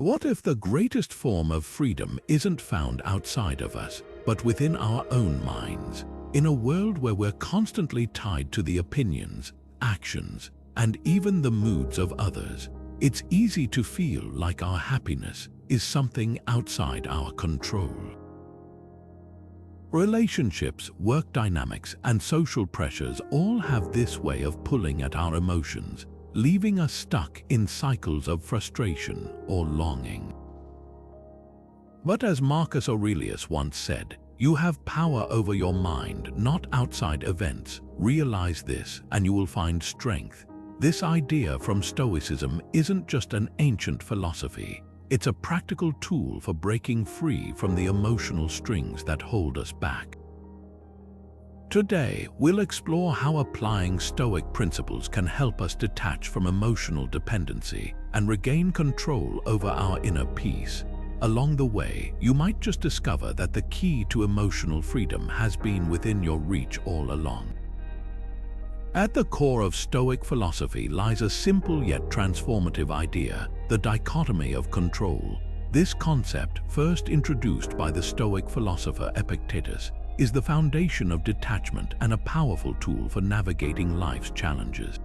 What if the greatest form of freedom isn't found outside of us, but within our own minds? In a world where we're constantly tied to the opinions, actions, and even the moods of others, it's easy to feel like our happiness is something outside our control. Relationships, work dynamics, and social pressures all have this way of pulling at our emotions, leaving us stuck in cycles of frustration or longing. But as Marcus Aurelius once said, "You have power over your mind, not outside events. Realize this, and you will find strength." This idea from Stoicism isn't just an ancient philosophy. It's a practical tool for breaking free from the emotional strings that hold us back. Today, we'll explore how applying Stoic principles can help us detach from emotional dependency and regain control over our inner peace. Along the way, you might just discover that the key to emotional freedom has been within your reach all along. At the core of Stoic philosophy lies a simple yet transformative idea, the dichotomy of control. This concept, first introduced by the Stoic philosopher Epictetus, is the foundation of detachment and a powerful tool for navigating life's challenges.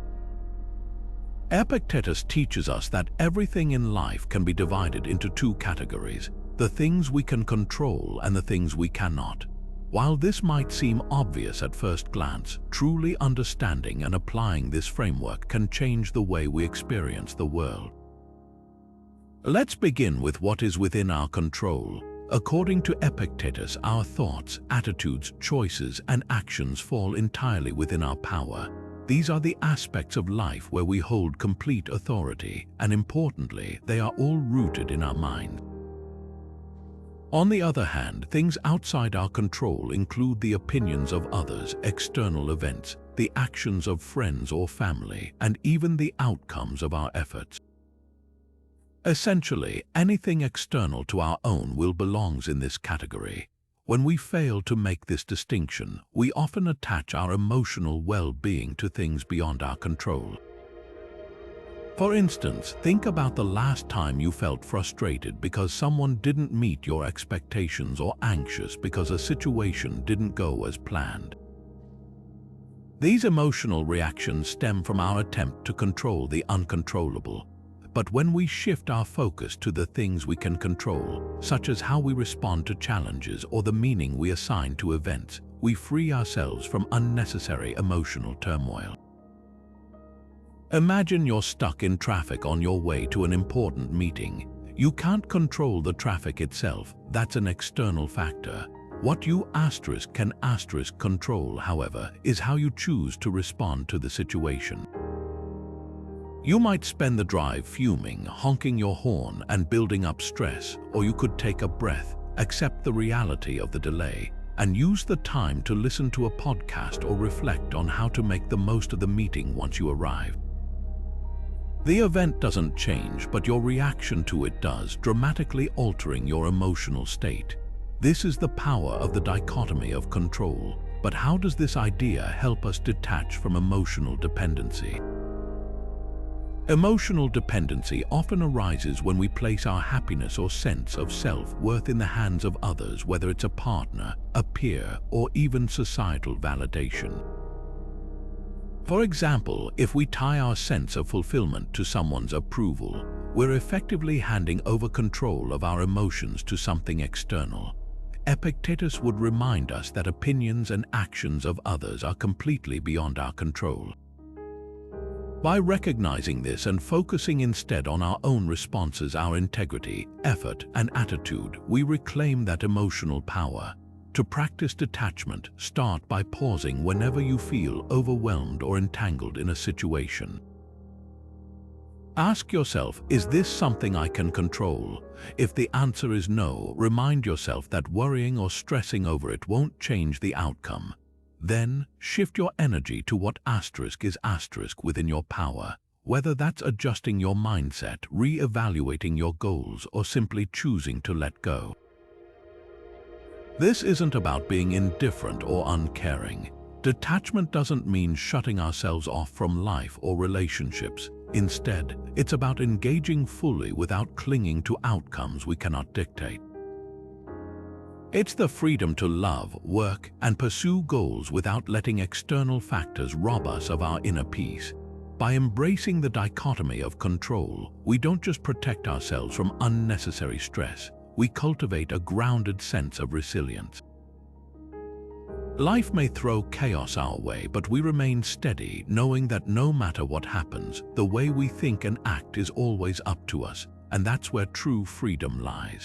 Epictetus teaches us that everything in life can be divided into two categories: the things we can control and the things we cannot. While this might seem obvious at first glance, truly understanding and applying this framework can change the way we experience the world. Let's begin with what is within our control. According to Epictetus, our thoughts, attitudes, choices, and actions fall entirely within our power. These are the aspects of life where we hold complete authority, and importantly, they are all rooted in our mind. On the other hand, things outside our control include the opinions of others, external events, the actions of friends or family, and even the outcomes of our efforts. Essentially, anything external to our own will belongs in this category. When we fail to make this distinction, we often attach our emotional well-being to things beyond our control. For instance, think about the last time you felt frustrated because someone didn't meet your expectations or anxious because a situation didn't go as planned. These emotional reactions stem from our attempt to control the uncontrollable. But when we shift our focus to the things we can control, such as how we respond to challenges or the meaning we assign to events, we free ourselves from unnecessary emotional turmoil. Imagine you're stuck in traffic on your way to an important meeting. You can't control the traffic itself, that's an external factor. What you can control, however, is how you choose to respond to the situation. You might spend the drive fuming, honking your horn, and building up stress, or you could take a breath, accept the reality of the delay, and use the time to listen to a podcast or reflect on how to make the most of the meeting once you arrive. The event doesn't change, but your reaction to it does, dramatically altering your emotional state. This is the power of the dichotomy of control. But how does this idea help us detach from emotional dependency? Emotional dependency often arises when we place our happiness or sense of self-worth in the hands of others, whether it's a partner, a peer, or even societal validation. For example, if we tie our sense of fulfillment to someone's approval, we're effectively handing over control of our emotions to something external. Epictetus would remind us that opinions and actions of others are completely beyond our control. By recognizing this and focusing instead on our own responses, our integrity, effort, and attitude, we reclaim that emotional power. To practice detachment, start by pausing whenever you feel overwhelmed or entangled in a situation. Ask yourself, is this something I can control? If the answer is no, remind yourself that worrying or stressing over it won't change the outcome. Then, shift your energy to what is within your power, whether that's adjusting your mindset, re-evaluating your goals, or simply choosing to let go. This isn't about being indifferent or uncaring. Detachment doesn't mean shutting ourselves off from life or relationships. Instead, it's about engaging fully without clinging to outcomes we cannot dictate. It's the freedom to love, work, and pursue goals without letting external factors rob us of our inner peace. By embracing the dichotomy of control, we don't just protect ourselves from unnecessary stress, we cultivate a grounded sense of resilience. Life may throw chaos our way, but we remain steady, knowing that no matter what happens, the way we think and act is always up to us, and that's where true freedom lies.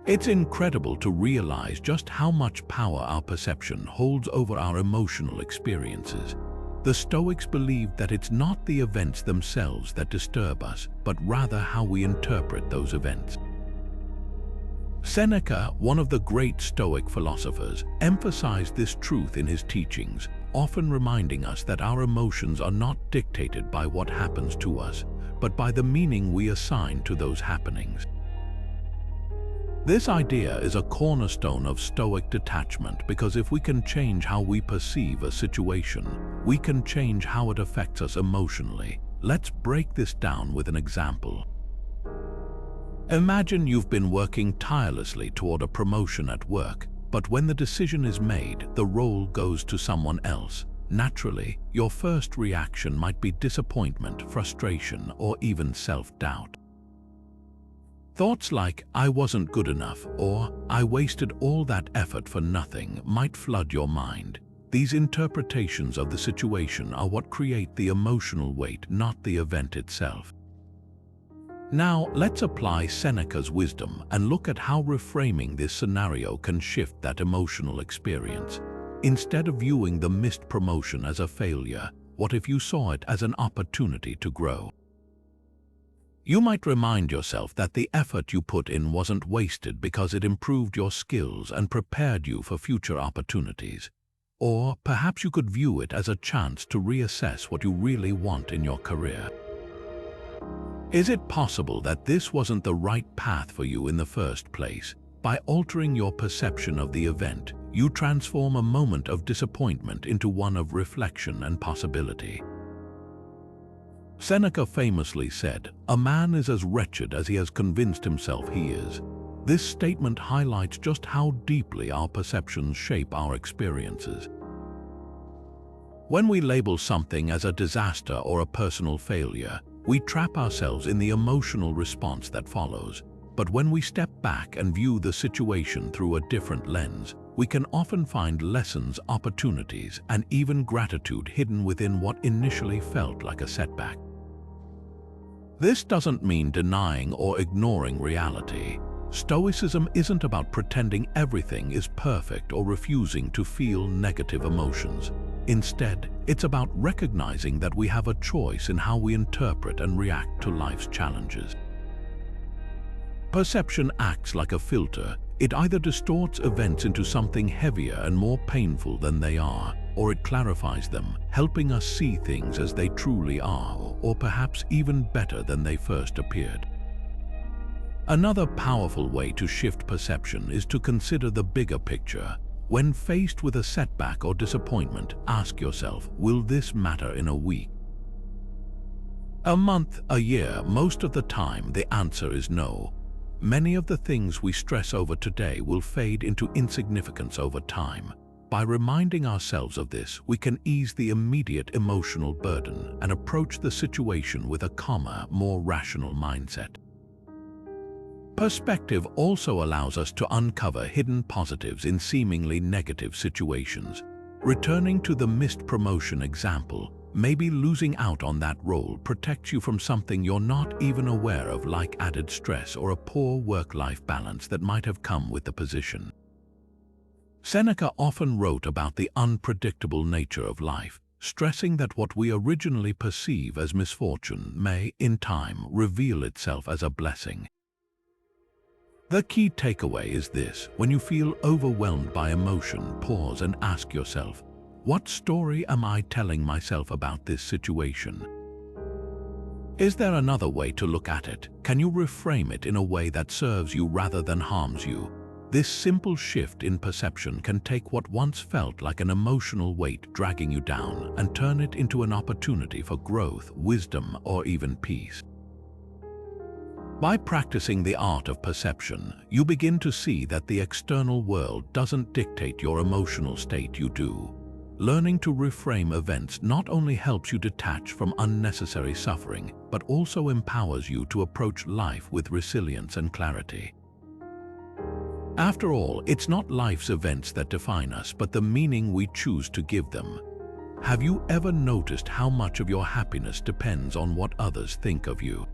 It's incredible to realize just how much power our perception holds over our emotional experiences. The Stoics believed that it's not the events themselves that disturb us, but rather how we interpret those events. Seneca, one of the great Stoic philosophers, emphasized this truth in his teachings, often reminding us that our emotions are not dictated by what happens to us, but by the meaning we assign to those happenings. This idea is a cornerstone of Stoic detachment because if we can change how we perceive a situation, we can change how it affects us emotionally. Let's break this down with an example. Imagine you've been working tirelessly toward a promotion at work, but when the decision is made, the role goes to someone else. Naturally, your first reaction might be disappointment, frustration, or even self-doubt. Thoughts like, "I wasn't good enough," or "I wasted all that effort for nothing," might flood your mind. These interpretations of the situation are what create the emotional weight, not the event itself. Now, let's apply Seneca's wisdom and look at how reframing this scenario can shift that emotional experience. Instead of viewing the missed promotion as a failure, what if you saw it as an opportunity to grow? You might remind yourself that the effort you put in wasn't wasted because it improved your skills and prepared you for future opportunities. Or perhaps you could view it as a chance to reassess what you really want in your career. Is it possible that this wasn't the right path for you in the first place? By altering your perception of the event, you transform a moment of disappointment into one of reflection and possibility. Seneca famously said, "A man is as wretched as he has convinced himself he is." This statement highlights just how deeply our perceptions shape our experiences. When we label something as a disaster or a personal failure, we trap ourselves in the emotional response that follows. But when we step back and view the situation through a different lens, we can often find lessons, opportunities, and even gratitude hidden within what initially felt like a setback. This doesn't mean denying or ignoring reality. Stoicism isn't about pretending everything is perfect or refusing to feel negative emotions. Instead, it's about recognizing that we have a choice in how we interpret and react to life's challenges. Perception acts like a filter. It either distorts events into something heavier and more painful than they are, or it clarifies them, helping us see things as they truly are, or perhaps even better than they first appeared. Another powerful way to shift perception is to consider the bigger picture. When faced with a setback or disappointment, ask yourself, will this matter in a week? A month, a year? Most of the time, the answer is no. Many of the things we stress over today will fade into insignificance over time. By reminding ourselves of this, we can ease the immediate emotional burden and approach the situation with a calmer, more rational mindset. Perspective also allows us to uncover hidden positives in seemingly negative situations. Returning to the missed promotion example, maybe losing out on that role protects you from something you're not even aware of, like added stress or a poor work-life balance that might have come with the position. Seneca often wrote about the unpredictable nature of life, stressing that what we originally perceive as misfortune may, in time, reveal itself as a blessing. The key takeaway is this: when you feel overwhelmed by emotion, pause and ask yourself, what story am I telling myself about this situation? Is there another way to look at it? Can you reframe it in a way that serves you rather than harms you? This simple shift in perception can take what once felt like an emotional weight dragging you down and turn it into an opportunity for growth, wisdom, or even peace. By practicing the art of perception, you begin to see that the external world doesn't dictate your emotional state, you do. Learning to reframe events not only helps you detach from unnecessary suffering, but also empowers you to approach life with resilience and clarity. After all, it's not life's events that define us, but the meaning we choose to give them. Have you ever noticed how much of your happiness depends on what others think of you?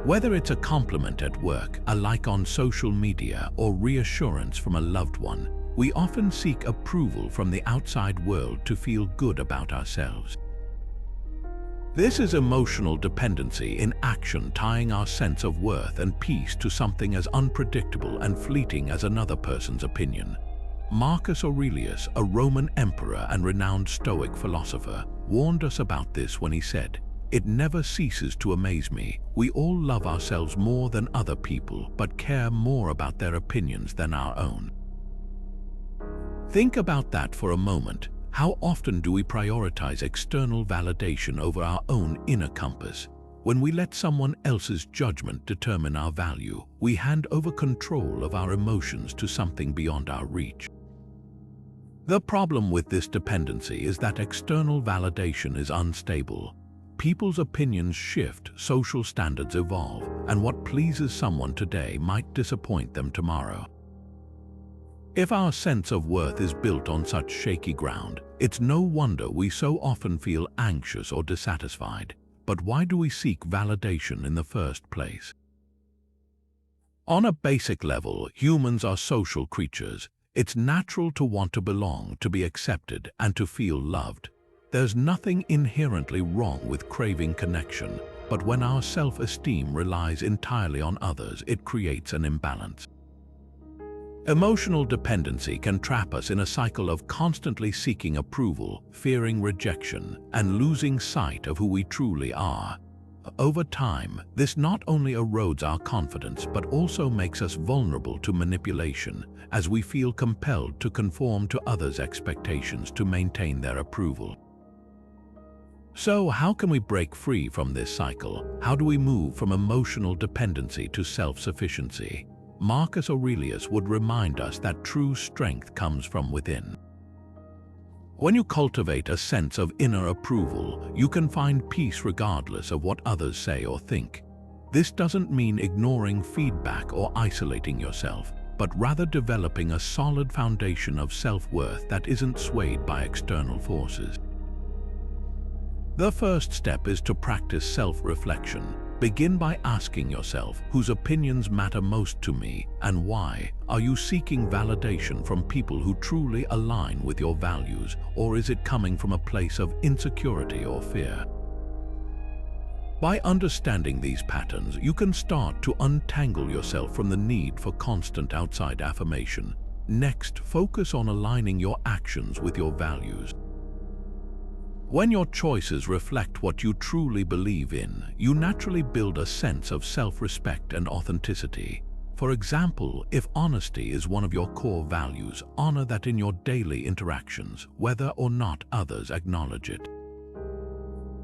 Whether it's a compliment at work, a like on social media, or reassurance from a loved one, we often seek approval from the outside world to feel good about ourselves. This is emotional dependency in action, tying our sense of worth and peace to something as unpredictable and fleeting as another person's opinion. Marcus Aurelius, a Roman emperor and renowned Stoic philosopher, warned us about this when he said, "It never ceases to amaze me. We all love ourselves more than other people, but care more about their opinions than our own." Think about that for a moment. How often do we prioritize external validation over our own inner compass? When we let someone else's judgment determine our value, we hand over control of our emotions to something beyond our reach. The problem with this dependency is that external validation is unstable. People's opinions shift, social standards evolve, and what pleases someone today might disappoint them tomorrow. If our sense of worth is built on such shaky ground, it's no wonder we so often feel anxious or dissatisfied. But why do we seek validation in the first place? On a basic level, humans are social creatures. It's natural to want to belong, to be accepted, and to feel loved. There's nothing inherently wrong with craving connection, but when our self-esteem relies entirely on others, it creates an imbalance. Emotional dependency can trap us in a cycle of constantly seeking approval, fearing rejection, and losing sight of who we truly are. Over time, this not only erodes our confidence but also makes us vulnerable to manipulation, as we feel compelled to conform to others' expectations to maintain their approval. So, how can we break free from this cycle? How do we move from emotional dependency to self-sufficiency? Marcus Aurelius would remind us that true strength comes from within. When you cultivate a sense of inner approval, you can find peace regardless of what others say or think. This doesn't mean ignoring feedback or isolating yourself, but rather developing a solid foundation of self-worth that isn't swayed by external forces. The first step is to practice self-reflection. Begin by asking yourself, whose opinions matter most to me and why? Are you seeking validation from people who truly align with your values, or is it coming from a place of insecurity or fear? By understanding these patterns, you can start to untangle yourself from the need for constant outside affirmation. Next, focus on aligning your actions with your values. When your choices reflect what you truly believe in, you naturally build a sense of self-respect and authenticity. For example, if honesty is one of your core values, honor that in your daily interactions, whether or not others acknowledge it.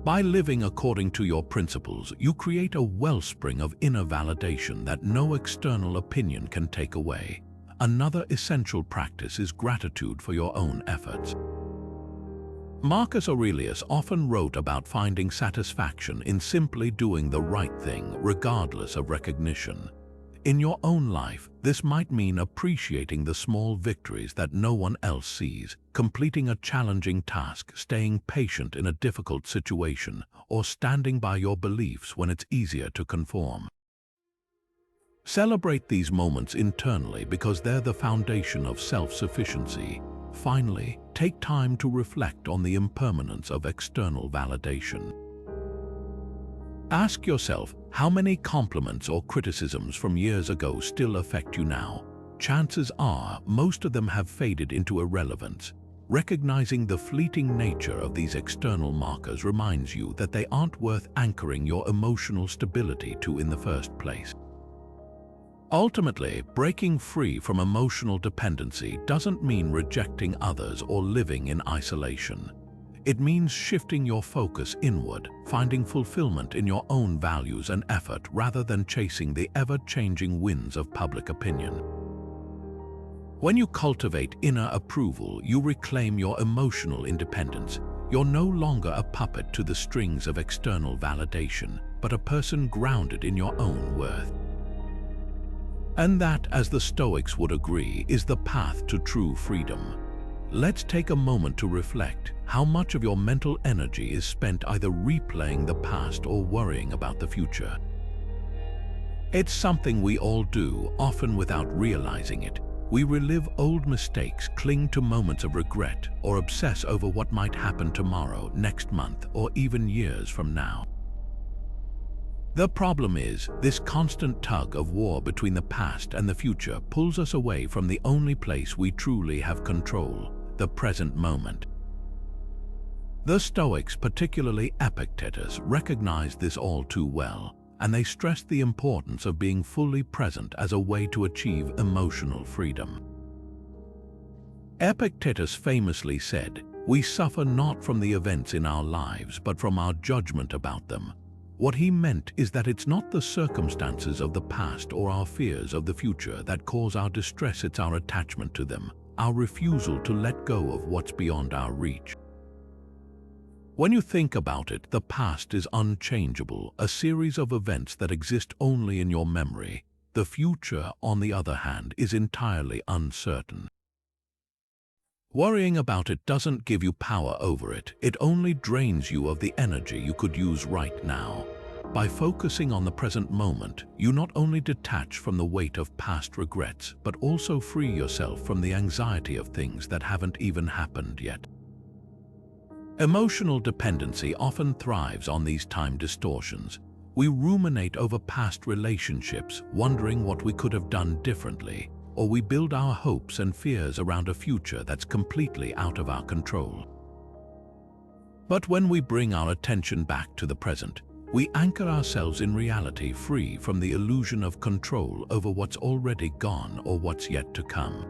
By living according to your principles, you create a wellspring of inner validation that no external opinion can take away. Another essential practice is gratitude for your own efforts. Marcus Aurelius often wrote about finding satisfaction in simply doing the right thing, regardless of recognition. In your own life, this might mean appreciating the small victories that no one else sees, completing a challenging task, staying patient in a difficult situation, or standing by your beliefs when it's easier to conform. Celebrate these moments internally because they're the foundation of self-sufficiency. Finally, take time to reflect on the impermanence of external validation. Ask yourself, how many compliments or criticisms from years ago still affect you now? Chances are, most of them have faded into irrelevance. Recognizing the fleeting nature of these external markers reminds you that they aren't worth anchoring your emotional stability to in the first place. Ultimately, breaking free from emotional dependency doesn't mean rejecting others or living in isolation. It means shifting your focus inward, finding fulfillment in your own values and effort rather than chasing the ever-changing winds of public opinion. When you cultivate inner approval, you reclaim your emotional independence. You're no longer a puppet to the strings of external validation, but a person grounded in your own worth. And that, as the Stoics would agree, is the path to true freedom. Let's take a moment to reflect. How much of your mental energy is spent either replaying the past or worrying about the future? It's something we all do, often without realizing it. We relive old mistakes, cling to moments of regret, or obsess over what might happen tomorrow, next month, or even years from now. The problem is, this constant tug of war between the past and the future pulls us away from the only place we truly have control, the present moment. The Stoics, particularly Epictetus, recognized this all too well, and they stressed the importance of being fully present as a way to achieve emotional freedom. Epictetus famously said, "We suffer not from the events in our lives, but from our judgment about them." What he meant is that it's not the circumstances of the past or our fears of the future that cause our distress, it's our attachment to them, our refusal to let go of what's beyond our reach. When you think about it, the past is unchangeable, a series of events that exist only in your memory. The future, on the other hand, is entirely uncertain. Worrying about it doesn't give you power over it. It only drains you of the energy you could use right now. By focusing on the present moment, you not only detach from the weight of past regrets, but also free yourself from the anxiety of things that haven't even happened yet. Emotional dependency often thrives on these time distortions. We ruminate over past relationships, wondering what we could have done differently, or we build our hopes and fears around a future that's completely out of our control. But when we bring our attention back to the present, we anchor ourselves in reality, free from the illusion of control over what's already gone or what's yet to come.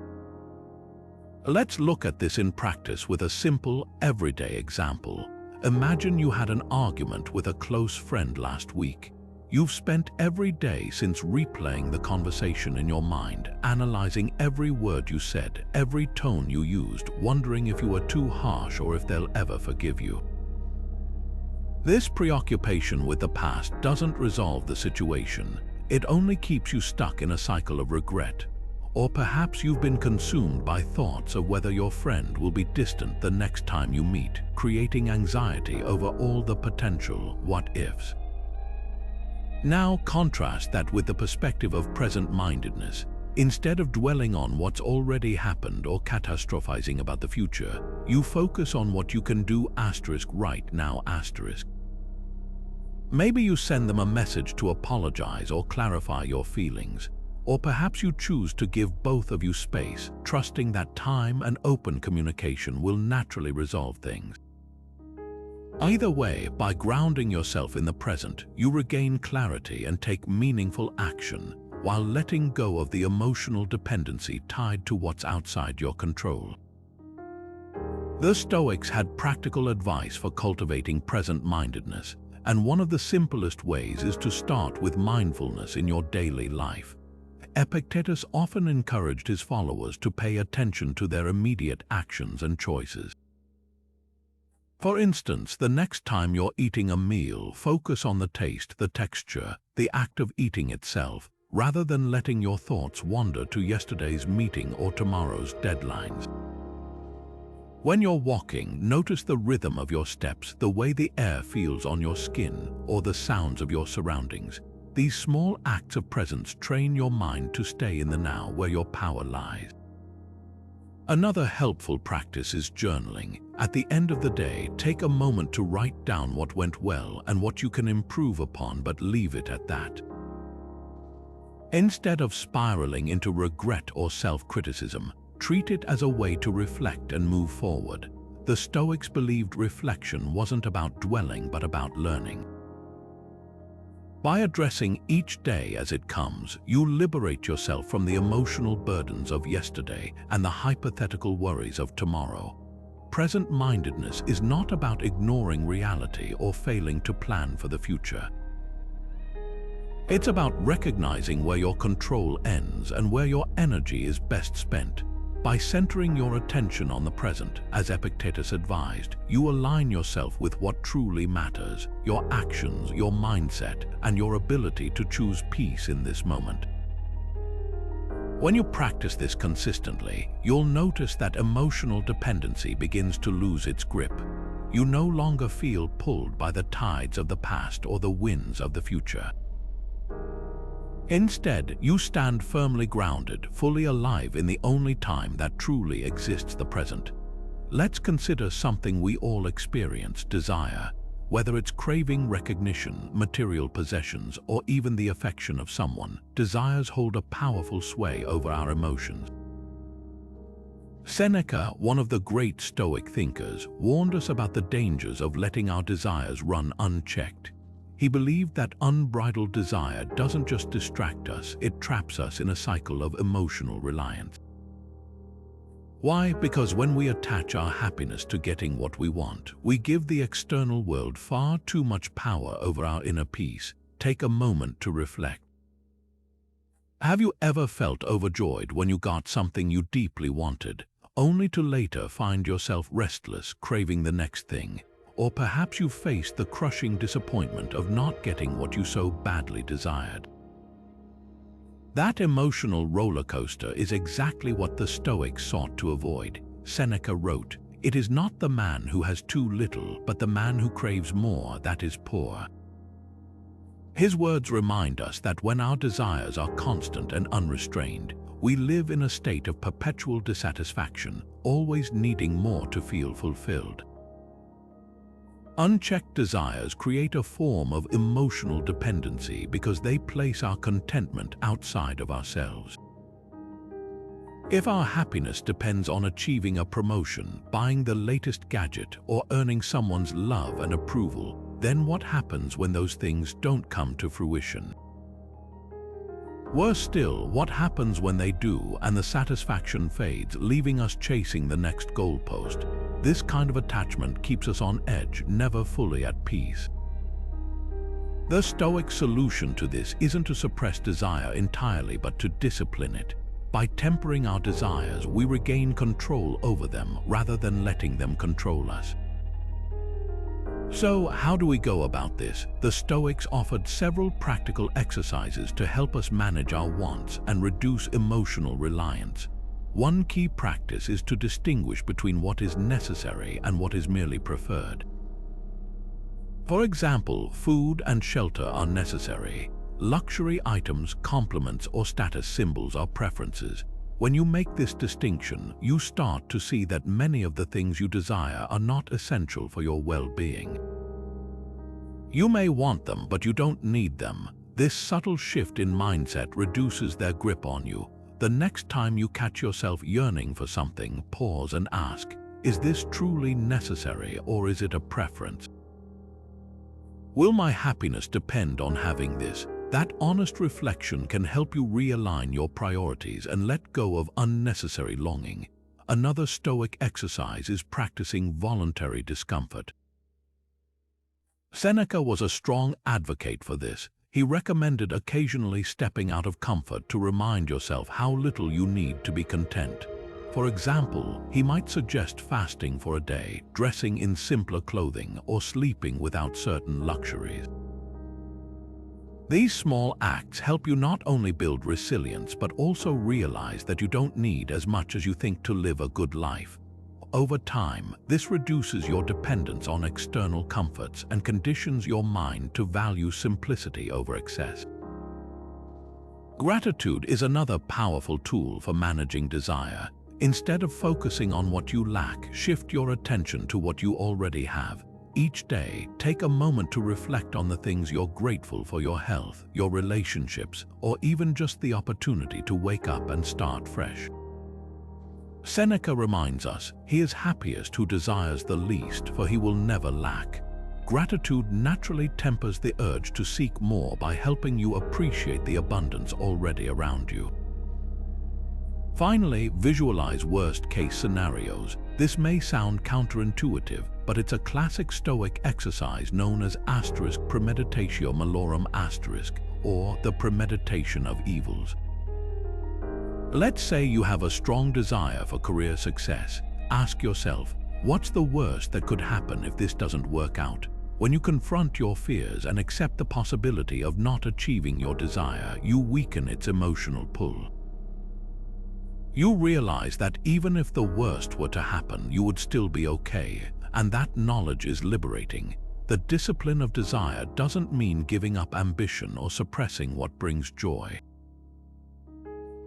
Let's look at this in practice with a simple, everyday example. Imagine you had an argument with a close friend last week. You've spent every day since replaying the conversation in your mind, analyzing every word you said, every tone you used, wondering if you were too harsh or if they'll ever forgive you. This preoccupation with the past doesn't resolve the situation. It only keeps you stuck in a cycle of regret. Or perhaps you've been consumed by thoughts of whether your friend will be distant the next time you meet, creating anxiety over all the potential what-ifs. Now contrast that with the perspective of present-mindedness. Instead of dwelling on what's already happened or catastrophizing about the future, you focus on what you can do right now. Maybe you send them a message to apologize or clarify your feelings. Or perhaps you choose to give both of you space, trusting that time and open communication will naturally resolve things. Either way, by grounding yourself in the present, you regain clarity and take meaningful action, while letting go of the emotional dependency tied to what's outside your control. The Stoics had practical advice for cultivating present-mindedness, and one of the simplest ways is to start with mindfulness in your daily life. Epictetus often encouraged his followers to pay attention to their immediate actions and choices. For instance, the next time you're eating a meal, focus on the taste, the texture, the act of eating itself, rather than letting your thoughts wander to yesterday's meeting or tomorrow's deadlines. When you're walking, notice the rhythm of your steps, the way the air feels on your skin, or the sounds of your surroundings. These small acts of presence train your mind to stay in the now, where your power lies. Another helpful practice is journaling. At the end of the day, take a moment to write down what went well and what you can improve upon, but leave it at that. Instead of spiraling into regret or self-criticism, treat it as a way to reflect and move forward. The Stoics believed reflection wasn't about dwelling but about learning. By addressing each day as it comes, you liberate yourself from the emotional burdens of yesterday and the hypothetical worries of tomorrow. Present-mindedness is not about ignoring reality or failing to plan for the future. It's about recognizing where your control ends and where your energy is best spent. By centering your attention on the present, as Epictetus advised, you align yourself with what truly matters, your actions, your mindset, and your ability to choose peace in this moment. When you practice this consistently, you'll notice that emotional dependency begins to lose its grip. You no longer feel pulled by the tides of the past or the winds of the future. Instead, you stand firmly grounded, fully alive in the only time that truly exists, the present. Let's consider something we all experience: desire. Whether it's craving recognition, material possessions, or even the affection of someone, desires hold a powerful sway over our emotions. Seneca, one of the great Stoic thinkers, warned us about the dangers of letting our desires run unchecked. He believed that unbridled desire doesn't just distract us, it traps us in a cycle of emotional reliance. Why? Because when we attach our happiness to getting what we want, we give the external world far too much power over our inner peace. Take a moment to reflect. Have you ever felt overjoyed when you got something you deeply wanted, only to later find yourself restless, craving the next thing? Or perhaps you faced the crushing disappointment of not getting what you so badly desired. That emotional roller coaster is exactly what the Stoics sought to avoid. Seneca wrote, "It is not the man who has too little, but the man who craves more that is poor." His words remind us that when our desires are constant and unrestrained, we live in a state of perpetual dissatisfaction, always needing more to feel fulfilled. Unchecked desires create a form of emotional dependency because they place our contentment outside of ourselves. If our happiness depends on achieving a promotion, buying the latest gadget, or earning someone's love and approval, then what happens when those things don't come to fruition? Worse still, what happens when they do and the satisfaction fades, leaving us chasing the next goalpost? This kind of attachment keeps us on edge, never fully at peace. The Stoic solution to this isn't to suppress desire entirely, but to discipline it. By tempering our desires, we regain control over them rather than letting them control us. So, how do we go about this? The Stoics offered several practical exercises to help us manage our wants and reduce emotional reliance. One key practice is to distinguish between what is necessary and what is merely preferred. For example, food and shelter are necessary. Luxury items, compliments, or status symbols are preferences. When you make this distinction, you start to see that many of the things you desire are not essential for your well-being. You may want them, but you don't need them. This subtle shift in mindset reduces their grip on you. The next time you catch yourself yearning for something, pause and ask, is this truly necessary or is it a preference? Will my happiness depend on having this? That honest reflection can help you realign your priorities and let go of unnecessary longing. Another Stoic exercise is practicing voluntary discomfort. Seneca was a strong advocate for this. He recommended occasionally stepping out of comfort to remind yourself how little you need to be content. For example, he might suggest fasting for a day, dressing in simpler clothing, or sleeping without certain luxuries. These small acts help you not only build resilience but also realize that you don't need as much as you think to live a good life. Over time, this reduces your dependence on external comforts and conditions your mind to value simplicity over excess. Gratitude is another powerful tool for managing desire. Instead of focusing on what you lack, shift your attention to what you already have. Each day, take a moment to reflect on the things you're grateful for: your health, your relationships, or even just the opportunity to wake up and start fresh. Seneca reminds us, he is happiest who desires the least, for he will never lack. Gratitude naturally tempers the urge to seek more by helping you appreciate the abundance already around you. Finally, visualize worst-case scenarios. This may sound counterintuitive, but it's a classic Stoic exercise known as premeditatio malorum or the premeditation of evils. Let's say you have a strong desire for career success. Ask yourself, what's the worst that could happen if this doesn't work out? When you confront your fears and accept the possibility of not achieving your desire, you weaken its emotional pull. You realize that even if the worst were to happen, you would still be okay, and that knowledge is liberating. The discipline of desire doesn't mean giving up ambition or suppressing what brings joy.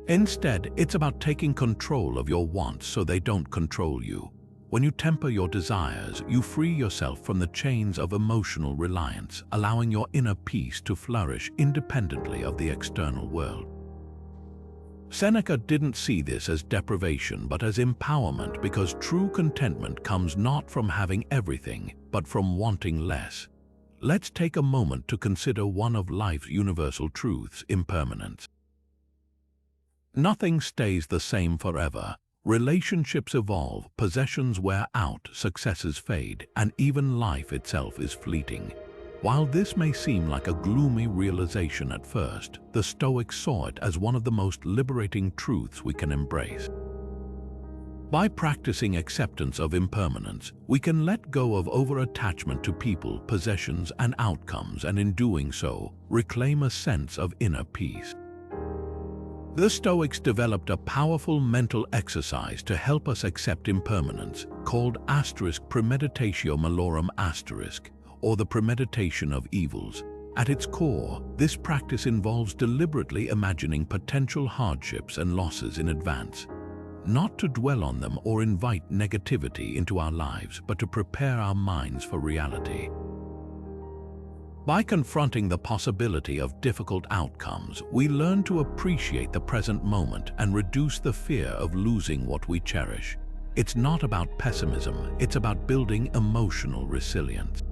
Instead, it's about taking control of your wants so they don't control you. When you temper your desires, you free yourself from the chains of emotional reliance, allowing your inner peace to flourish independently of the external world. Seneca didn't see this as deprivation but as empowerment, because true contentment comes not from having everything, but from wanting less. Let's take a moment to consider one of life's universal truths: impermanence. Nothing stays the same forever. Relationships evolve, possessions wear out, successes fade, and even life itself is fleeting. While this may seem like a gloomy realization at first, the Stoics saw it as one of the most liberating truths we can embrace. By practicing acceptance of impermanence, we can let go of over-attachment to people, possessions, and outcomes, and in doing so, reclaim a sense of inner peace. The Stoics developed a powerful mental exercise to help us accept impermanence, called premeditatio malorum or the premeditation of evils. At its core, this practice involves deliberately imagining potential hardships and losses in advance, not to dwell on them or invite negativity into our lives, but to prepare our minds for reality. By confronting the possibility of difficult outcomes, we learn to appreciate the present moment and reduce the fear of losing what we cherish. It's not about pessimism, it's about building emotional resilience.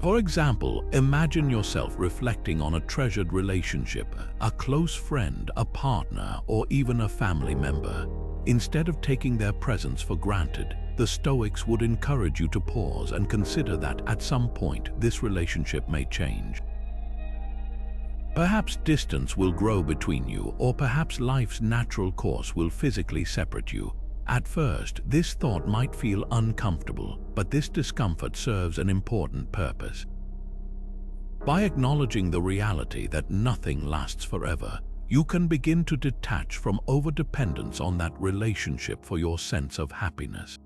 For example, imagine yourself reflecting on a treasured relationship, a close friend, a partner, or even a family member. Instead of taking their presence for granted, the Stoics would encourage you to pause and consider that at some point this relationship may change. Perhaps distance will grow between you, or perhaps life's natural course will physically separate you. At first, this thought might feel uncomfortable, but this discomfort serves an important purpose. By acknowledging the reality that nothing lasts forever, you can begin to detach from overdependence on that relationship for your sense of happiness.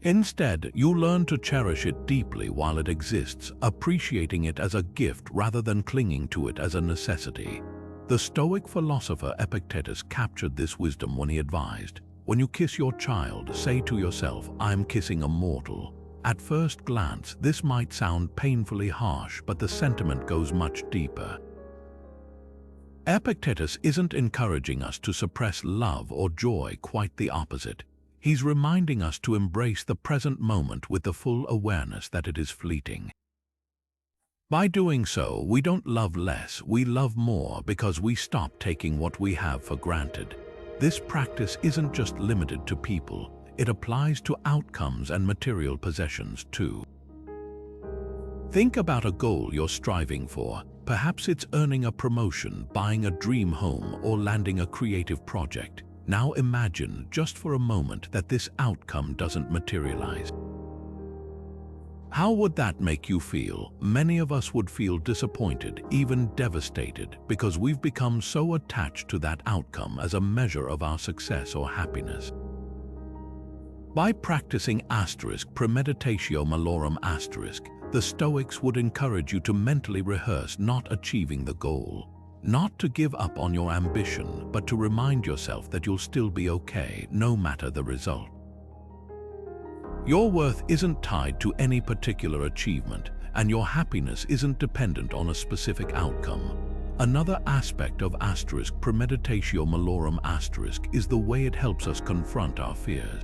Instead, you learn to cherish it deeply while it exists, appreciating it as a gift rather than clinging to it as a necessity. The Stoic philosopher Epictetus captured this wisdom when he advised, "When you kiss your child, say to yourself, 'I'm kissing a mortal.'" At first glance, this might sound painfully harsh, but the sentiment goes much deeper. Epictetus isn't encouraging us to suppress love or joy, quite the opposite. He's reminding us to embrace the present moment with the full awareness that it is fleeting. By doing so, we don't love less, we love more, because we stop taking what we have for granted. This practice isn't just limited to people, it applies to outcomes and material possessions too. Think about a goal you're striving for. Perhaps it's earning a promotion, buying a dream home, or landing a creative project. Now imagine, just for a moment, that this outcome doesn't materialize. How would that make you feel? Many of us would feel disappointed, even devastated, because we've become so attached to that outcome as a measure of our success or happiness. By practicing premeditatio malorum the Stoics would encourage you to mentally rehearse not achieving the goal. Not to give up on your ambition, but to remind yourself that you'll still be okay, no matter the result. Your worth isn't tied to any particular achievement, and your happiness isn't dependent on a specific outcome. Another aspect of premeditatio malorum is the way it helps us confront our fears.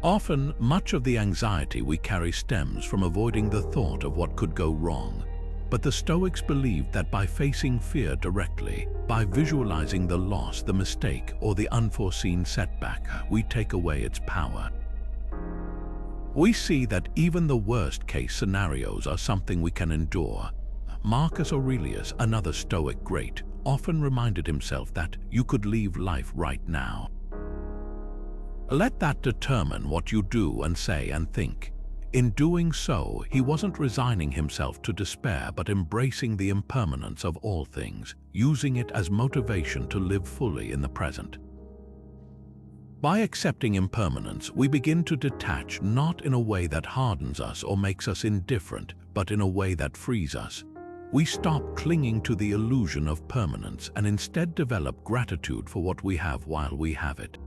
Often, much of the anxiety we carry stems from avoiding the thought of what could go wrong. But the Stoics believed that by facing fear directly, by visualizing the loss, the mistake, or the unforeseen setback, we take away its power. We see that even the worst-case scenarios are something we can endure. Marcus Aurelius, another Stoic great, often reminded himself that you could leave life right now. Let that determine what you do and say and think. In doing so, he wasn't resigning himself to despair but embracing the impermanence of all things, using it as motivation to live fully in the present. By accepting impermanence, we begin to detach, not in a way that hardens us or makes us indifferent, but in a way that frees us. We stop clinging to the illusion of permanence and instead develop gratitude for what we have while we have it.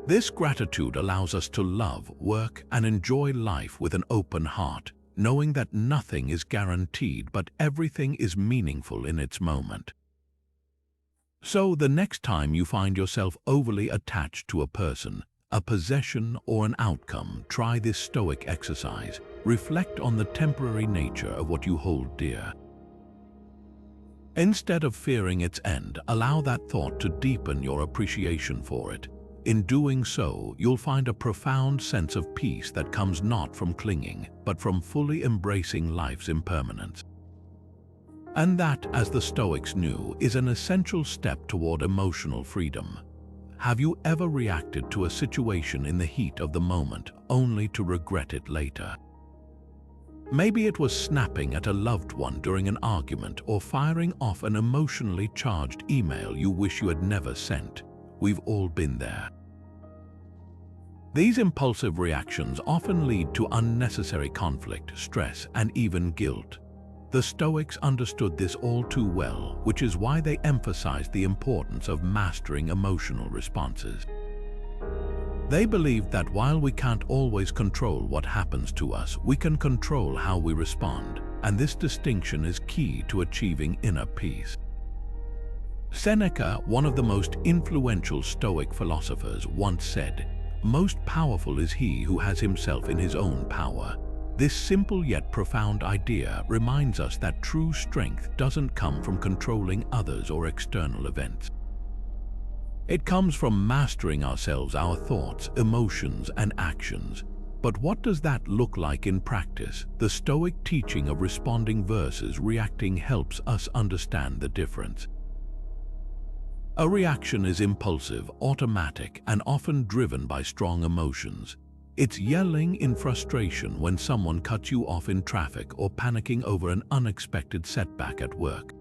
This gratitude allows us to love, work, and enjoy life with an open heart, knowing that nothing is guaranteed but everything is meaningful in its moment. So the next time you find yourself overly attached to a person, a possession, or an outcome, try this Stoic exercise. Reflect on the temporary nature of what you hold dear. Instead of fearing its end, allow that thought to deepen your appreciation for it. In doing so, you'll find a profound sense of peace that comes not from clinging, but from fully embracing life's impermanence. And that, as the Stoics knew, is an essential step toward emotional freedom. Have you ever reacted to a situation in the heat of the moment, only to regret it later? Maybe it was snapping at a loved one during an argument or firing off an emotionally charged email you wish you had never sent. We've all been there. These impulsive reactions often lead to unnecessary conflict, stress, and even guilt. The Stoics understood this all too well, which is why they emphasized the importance of mastering emotional responses. They believed that while we can't always control what happens to us, we can control how we respond, and this distinction is key to achieving inner peace. Seneca, one of the most influential Stoic philosophers, once said, "Most powerful is he who has himself in his own power." This simple yet profound idea reminds us that true strength doesn't come from controlling others or external events. It comes from mastering ourselves, our thoughts, emotions, and actions. But what does that look like in practice? The Stoic teaching of responding versus reacting helps us understand the difference. A reaction is impulsive, automatic, and often driven by strong emotions. It's yelling in frustration when someone cuts you off in traffic or panicking over an unexpected setback at work.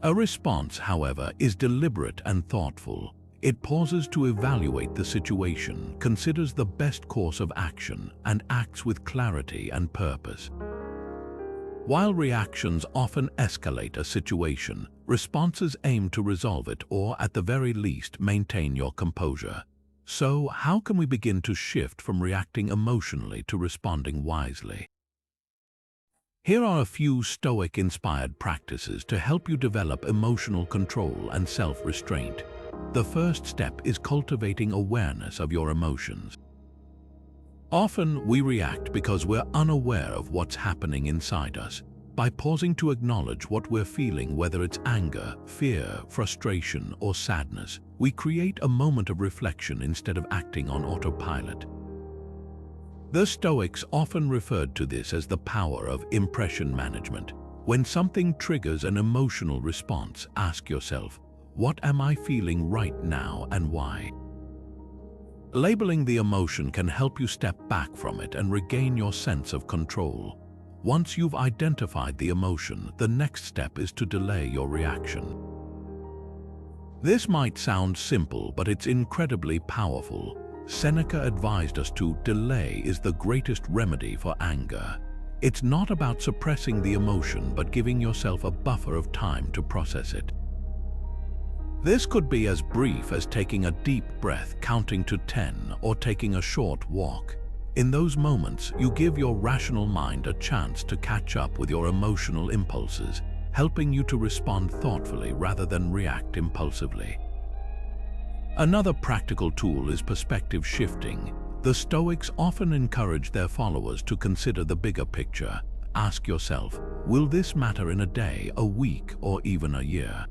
A response, however, is deliberate and thoughtful. It pauses to evaluate the situation, considers the best course of action, and acts with clarity and purpose. While reactions often escalate a situation, responses aim to resolve it or, at the very least, maintain your composure. So, how can we begin to shift from reacting emotionally to responding wisely? Here are a few Stoic-inspired practices to help you develop emotional control and self-restraint. The first step is cultivating awareness of your emotions. Often, we react because we're unaware of what's happening inside us. By pausing to acknowledge what we're feeling, whether it's anger, fear, frustration, or sadness, we create a moment of reflection instead of acting on autopilot. The Stoics often referred to this as the power of impression management. When something triggers an emotional response, ask yourself, what am I feeling right now and why? Labeling the emotion can help you step back from it and regain your sense of control. Once you've identified the emotion, the next step is to delay your reaction. This might sound simple, but it's incredibly powerful. Seneca advised us to delay is the greatest remedy for anger. It's not about suppressing the emotion, but giving yourself a buffer of time to process it. This could be as brief as taking a deep breath, counting to 10, or taking a short walk. In those moments, you give your rational mind a chance to catch up with your emotional impulses, helping you to respond thoughtfully rather than react impulsively. Another practical tool is perspective shifting. The Stoics often encourage their followers to consider the bigger picture. Ask yourself, will this matter in a day, a week, or even a year?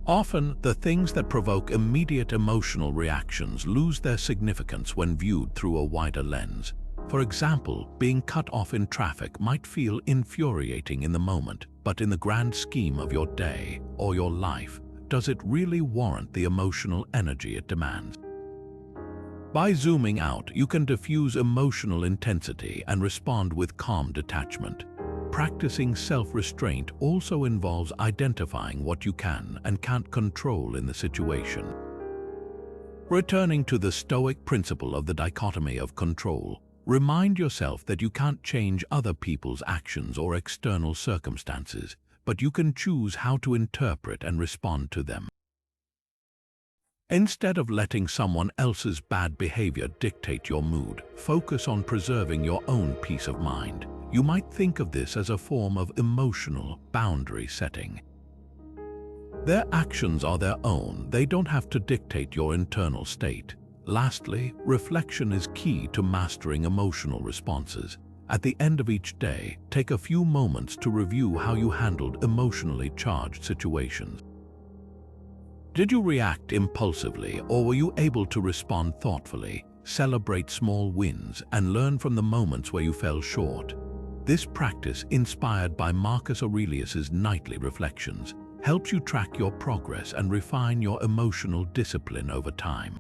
Often, the things that provoke immediate emotional reactions lose their significance when viewed through a wider lens. For example, being cut off in traffic might feel infuriating in the moment, but in the grand scheme of your day or your life, does it really warrant the emotional energy it demands? By zooming out, you can diffuse emotional intensity and respond with calm detachment. Practicing self-restraint also involves identifying what you can and can't control in the situation. Returning to the Stoic principle of the dichotomy of control, remind yourself that you can't change other people's actions or external circumstances, but you can choose how to interpret and respond to them. Instead of letting someone else's bad behavior dictate your mood, focus on preserving your own peace of mind. You might think of this as a form of emotional boundary setting. Their actions are their own. They don't have to dictate your internal state. Lastly, reflection is key to mastering emotional responses. At the end of each day, take a few moments to review how you handled emotionally charged situations. Did you react impulsively, or were you able to respond thoughtfully, celebrate small wins, and learn from the moments where you fell short? This practice, inspired by Marcus Aurelius's nightly reflections, helps you track your progress and refine your emotional discipline over time.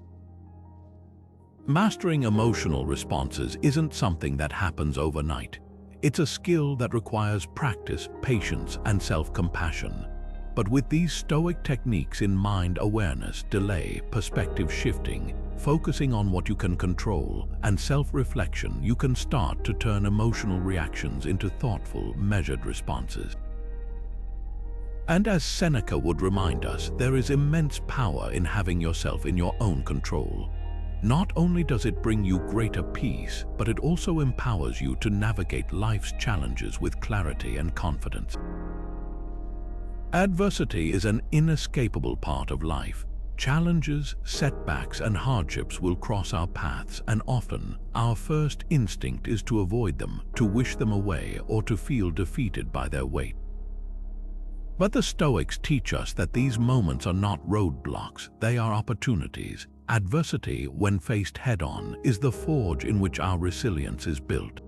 Mastering emotional responses isn't something that happens overnight. It's a skill that requires practice, patience, and self-compassion. But with these Stoic techniques in mind, awareness, delay, perspective shifting, focusing on what you can control, and self-reflection, you can start to turn emotional reactions into thoughtful, measured responses. And as Seneca would remind us, there is immense power in having yourself in your own control. Not only does it bring you greater peace, but it also empowers you to navigate life's challenges with clarity and confidence. Adversity is an inescapable part of life. Challenges, setbacks, and hardships will cross our paths, and often our first instinct is to avoid them, to wish them away, or to feel defeated by their weight. But the Stoics teach us that these moments are not roadblocks, they are opportunities. Adversity, when faced head-on, is the forge in which our resilience is built.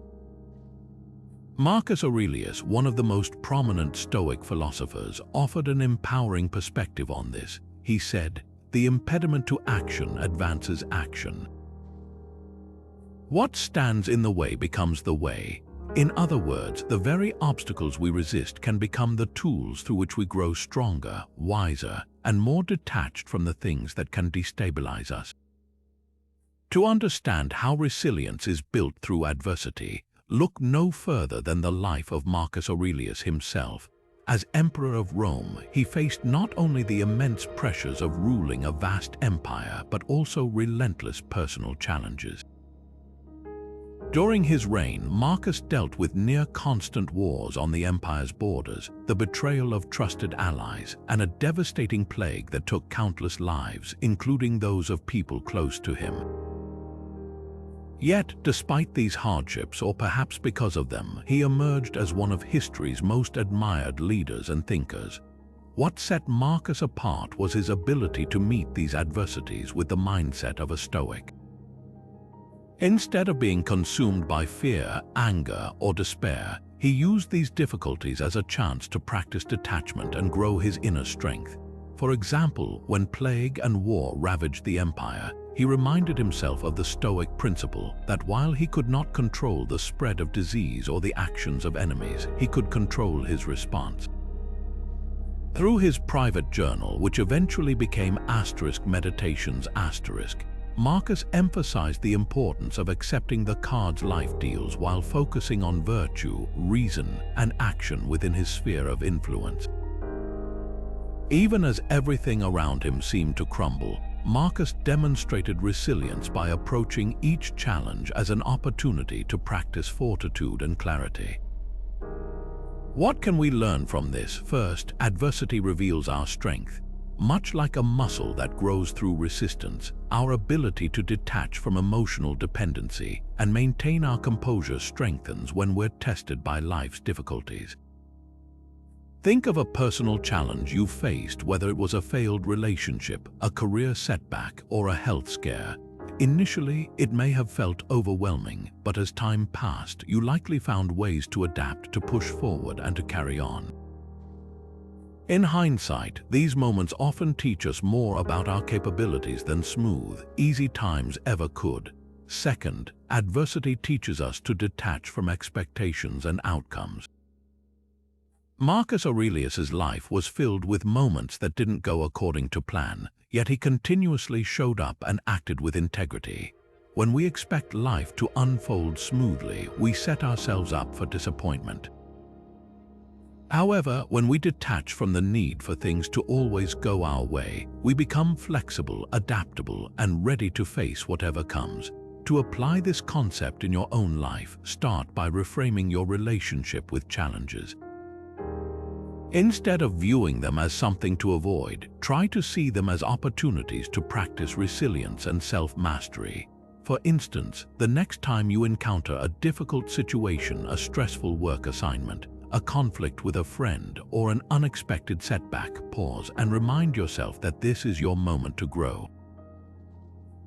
Marcus Aurelius, one of the most prominent Stoic philosophers, offered an empowering perspective on this. He said, "The impediment to action advances action. What stands in the way becomes the way." In other words, the very obstacles we resist can become the tools through which we grow stronger, wiser, and more detached from the things that can destabilize us. To understand how resilience is built through adversity, look no further than the life of Marcus Aurelius himself. As Emperor of Rome, he faced not only the immense pressures of ruling a vast empire, but also relentless personal challenges. During his reign, Marcus dealt with near-constant wars on the empire's borders, the betrayal of trusted allies, and a devastating plague that took countless lives, including those of people close to him. Yet, despite these hardships, or perhaps because of them, he emerged as one of history's most admired leaders and thinkers. What set Marcus apart was his ability to meet these adversities with the mindset of a Stoic. Instead of being consumed by fear, anger, or despair, he used these difficulties as a chance to practice detachment and grow his inner strength. For example, when plague and war ravaged the empire, he reminded himself of the Stoic principle that while he could not control the spread of disease or the actions of enemies, he could control his response. Through his private journal, which eventually became *Meditations*, Marcus emphasized the importance of accepting the cards life deals while focusing on virtue, reason, and action within his sphere of influence. Even as everything around him seemed to crumble, Marcus demonstrated resilience by approaching each challenge as an opportunity to practice fortitude and clarity. What can we learn from this? First, adversity reveals our strength. Much like a muscle that grows through resistance, our ability to detach from emotional dependency and maintain our composure strengthens when we're tested by life's difficulties. Think of a personal challenge you faced, whether it was a failed relationship, a career setback, or a health scare. Initially, it may have felt overwhelming, but as time passed, you likely found ways to adapt, to push forward, and to carry on. In hindsight, these moments often teach us more about our capabilities than smooth, easy times ever could. Second, adversity teaches us to detach from expectations and outcomes. Marcus Aurelius's life was filled with moments that didn't go according to plan, yet he continuously showed up and acted with integrity. When we expect life to unfold smoothly, we set ourselves up for disappointment. However, when we detach from the need for things to always go our way, we become flexible, adaptable, and ready to face whatever comes. To apply this concept in your own life, start by reframing your relationship with challenges. Instead of viewing them as something to avoid, try to see them as opportunities to practice resilience and self-mastery. For instance, the next time you encounter a difficult situation, a stressful work assignment, a conflict with a friend, or an unexpected setback, pause and remind yourself that this is your moment to grow.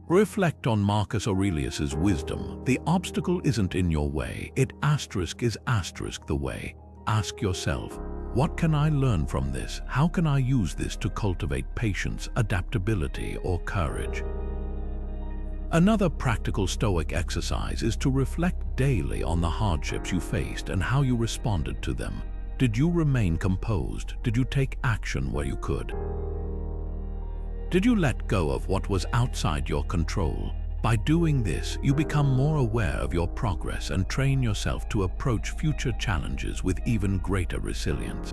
Reflect on Marcus Aurelius's wisdom. The obstacle isn't in your way, it is the way. Ask yourself, what can I learn from this? How can I use this to cultivate patience, adaptability, or courage? Another practical Stoic exercise is to reflect daily on the hardships you faced and how you responded to them. Did you remain composed? Did you take action where you could? Did you let go of what was outside your control? By doing this, you become more aware of your progress and train yourself to approach future challenges with even greater resilience.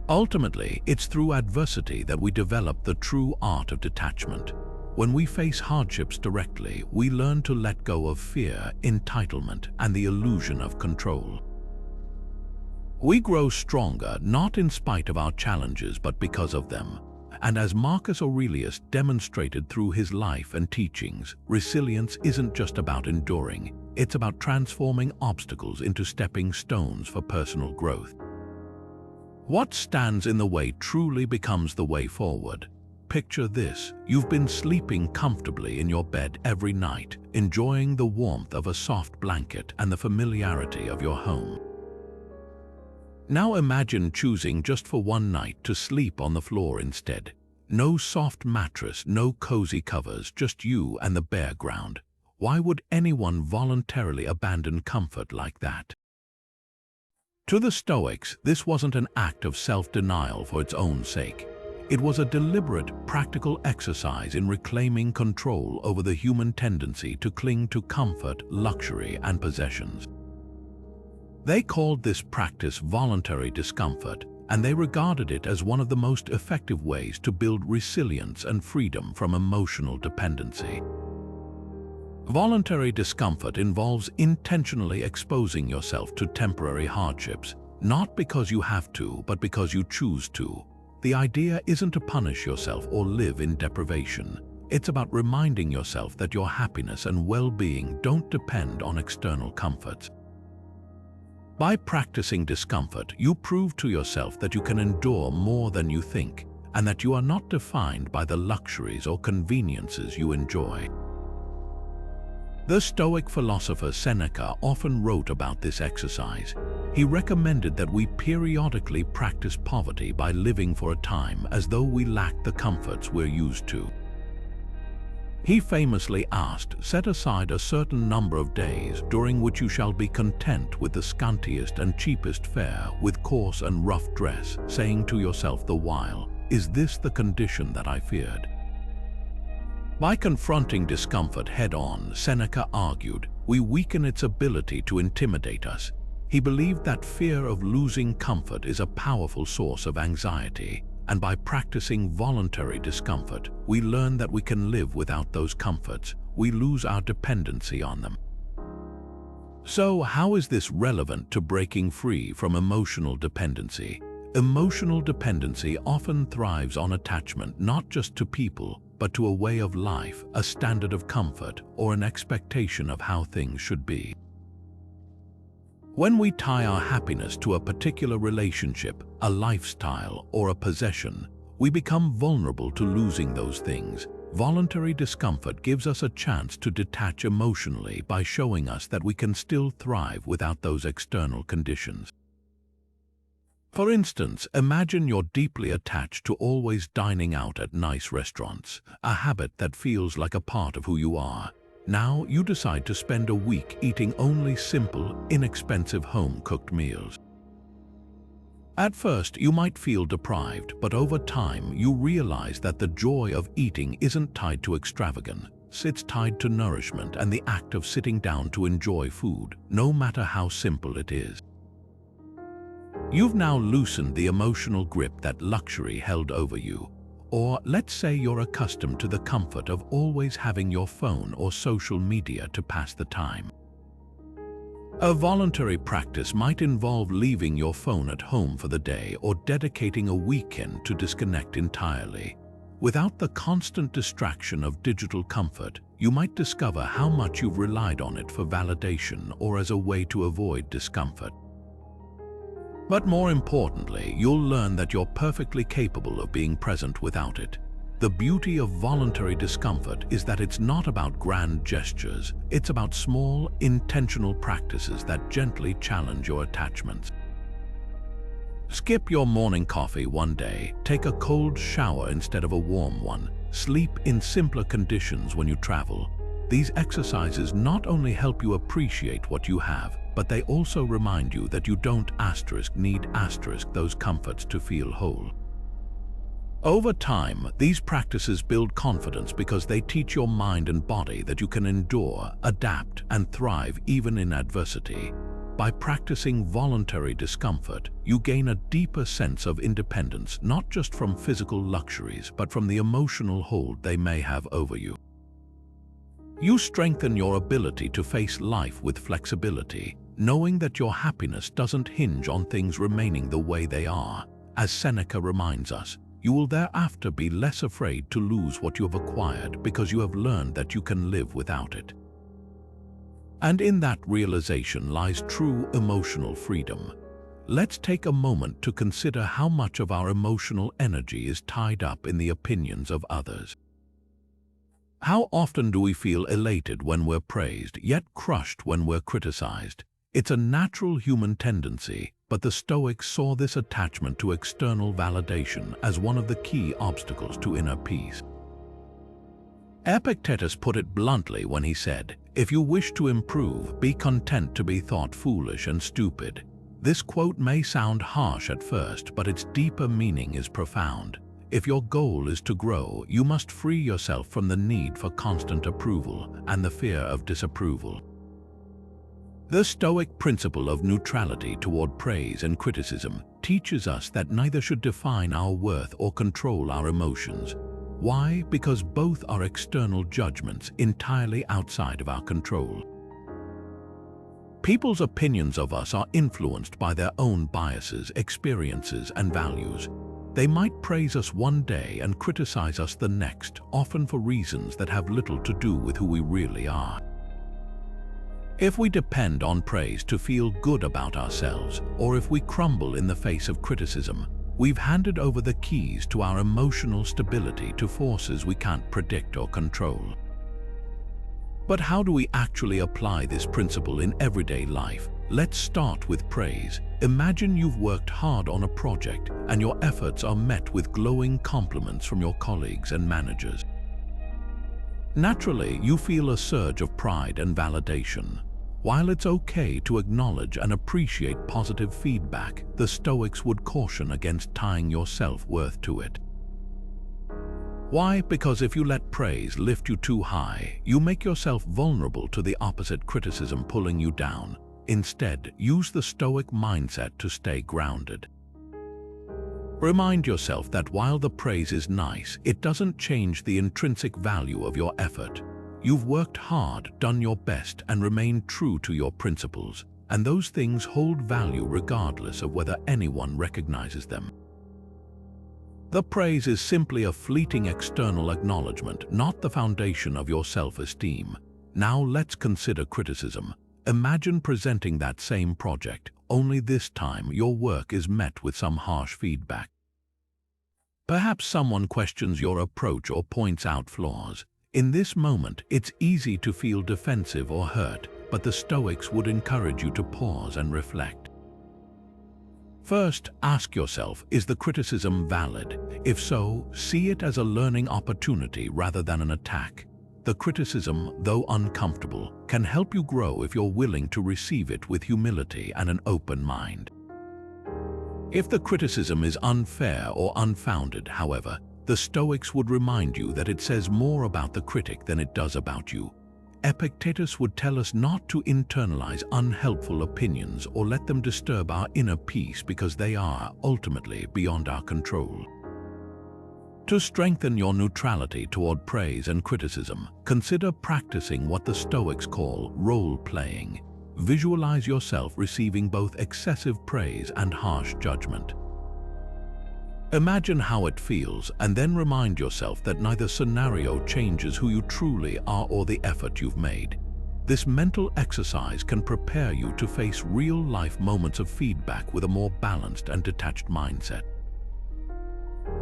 Ultimately, it's through adversity that we develop the true art of detachment. When we face hardships directly, we learn to let go of fear, entitlement, and the illusion of control. We grow stronger not in spite of our challenges but because of them. And as Marcus Aurelius demonstrated through his life and teachings, resilience isn't just about enduring, it's about transforming obstacles into stepping stones for personal growth. What stands in the way truly becomes the way forward. Picture this: you've been sleeping comfortably in your bed every night, enjoying the warmth of a soft blanket and the familiarity of your home. Now imagine choosing just for one night to sleep on the floor instead. No soft mattress, no cozy covers, just you and the bare ground. Why would anyone voluntarily abandon comfort like that? To the Stoics, this wasn't an act of self-denial for its own sake. It was a deliberate, practical exercise in reclaiming control over the human tendency to cling to comfort, luxury, and possessions. They called this practice voluntary discomfort, and they regarded it as one of the most effective ways to build resilience and freedom from emotional dependency. Voluntary discomfort involves intentionally exposing yourself to temporary hardships, not because you have to, but because you choose to. The idea isn't to punish yourself or live in deprivation. It's about reminding yourself that your happiness and well-being don't depend on external comforts. By practicing discomfort, you prove to yourself that you can endure more than you think, and that you are not defined by the luxuries or conveniences you enjoy. The Stoic philosopher Seneca often wrote about this exercise. He recommended that we periodically practice poverty by living for a time as though we lack the comforts we're used to. He famously asked, "Set aside a certain number of days during which you shall be content with the scantiest and cheapest fare, with coarse and rough dress, saying to yourself the while, 'Is this the condition that I feared?'" By confronting discomfort head-on, Seneca argued, we weaken its ability to intimidate us. He believed that fear of losing comfort is a powerful source of anxiety, and by practicing voluntary discomfort, we learn that we can live without those comforts. We lose our dependency on them. So, how is this relevant to breaking free from emotional dependency? Emotional dependency often thrives on attachment not just to people, but to a way of life, a standard of comfort, or an expectation of how things should be. When we tie our happiness to a particular relationship, a lifestyle, or a possession, we become vulnerable to losing those things. Voluntary discomfort gives us a chance to detach emotionally by showing us that we can still thrive without those external conditions. For instance, imagine you're deeply attached to always dining out at nice restaurants, a habit that feels like a part of who you are. Now you decide to spend a week eating only simple, inexpensive home-cooked meals. At first, you might feel deprived, but over time you realize that the joy of eating isn't tied to extravagance. It's tied to nourishment and the act of sitting down to enjoy food, no matter how simple it is. You've now loosened the emotional grip that luxury held over you. Or let's say you're accustomed to the comfort of always having your phone or social media to pass the time. A voluntary practice might involve leaving your phone at home for the day or dedicating a weekend to disconnect entirely. Without the constant distraction of digital comfort, you might discover how much you've relied on it for validation or as a way to avoid discomfort. But more importantly, you'll learn that you're perfectly capable of being present without it. The beauty of voluntary discomfort is that it's not about grand gestures, it's about small, intentional practices that gently challenge your attachments. Skip your morning coffee one day, take a cold shower instead of a warm one, sleep in simpler conditions when you travel. These exercises not only help you appreciate what you have, but they also remind you that you don't need those comforts to feel whole. Over time, these practices build confidence because they teach your mind and body that you can endure, adapt, and thrive even in adversity. By practicing voluntary discomfort, you gain a deeper sense of independence, not just from physical luxuries, but from the emotional hold they may have over you. You strengthen your ability to face life with flexibility, knowing that your happiness doesn't hinge on things remaining the way they are. As Seneca reminds us, you will thereafter be less afraid to lose what you have acquired because you have learned that you can live without it. And in that realization lies true emotional freedom. Let's take a moment to consider how much of our emotional energy is tied up in the opinions of others. How often do we feel elated when we're praised, yet crushed when we're criticized? It's a natural human tendency, but the Stoics saw this attachment to external validation as one of the key obstacles to inner peace. Epictetus put it bluntly when he said, "If you wish to improve, be content to be thought foolish and stupid." This quote may sound harsh at first, but its deeper meaning is profound. If your goal is to grow, you must free yourself from the need for constant approval and the fear of disapproval. The Stoic principle of neutrality toward praise and criticism teaches us that neither should define our worth or control our emotions. Why? Because both are external judgments entirely outside of our control. People's opinions of us are influenced by their own biases, experiences, and values. They might praise us one day and criticize us the next, often for reasons that have little to do with who we really are. If we depend on praise to feel good about ourselves, or if we crumble in the face of criticism, we've handed over the keys to our emotional stability to forces we can't predict or control. But how do we actually apply this principle in everyday life? Let's start with praise. Imagine you've worked hard on a project and your efforts are met with glowing compliments from your colleagues and managers. Naturally, you feel a surge of pride and validation. While it's okay to acknowledge and appreciate positive feedback, the Stoics would caution against tying your self-worth to it. Why? Because if you let praise lift you too high, you make yourself vulnerable to the opposite criticism pulling you down. Instead, use the Stoic mindset to stay grounded. Remind yourself that while the praise is nice, it doesn't change the intrinsic value of your effort. You've worked hard, done your best, and remained true to your principles. and those things hold value regardless of whether anyone recognizes them. The praise is simply a fleeting external acknowledgement, not the foundation of your self-esteem. Now let's consider criticism. Imagine presenting that same project, only this time your work is met with some harsh feedback. Perhaps someone questions your approach or points out flaws. In this moment, it's easy to feel defensive or hurt, but the Stoics would encourage you to pause and reflect. First, ask yourself, is the criticism valid? If so, see it as a learning opportunity rather than an attack. The criticism, though uncomfortable, can help you grow if you're willing to receive it with humility and an open mind. If the criticism is unfair or unfounded, however, the Stoics would remind you that it says more about the critic than it does about you. Epictetus would tell us not to internalize unhelpful opinions or let them disturb our inner peace because they are, ultimately, beyond our control. To strengthen your neutrality toward praise and criticism, consider practicing what the Stoics call role-playing. Visualize yourself receiving both excessive praise and harsh judgment. Imagine how it feels and then remind yourself that neither scenario changes who you truly are or the effort you've made. This mental exercise can prepare you to face real-life moments of feedback with a more balanced and detached mindset.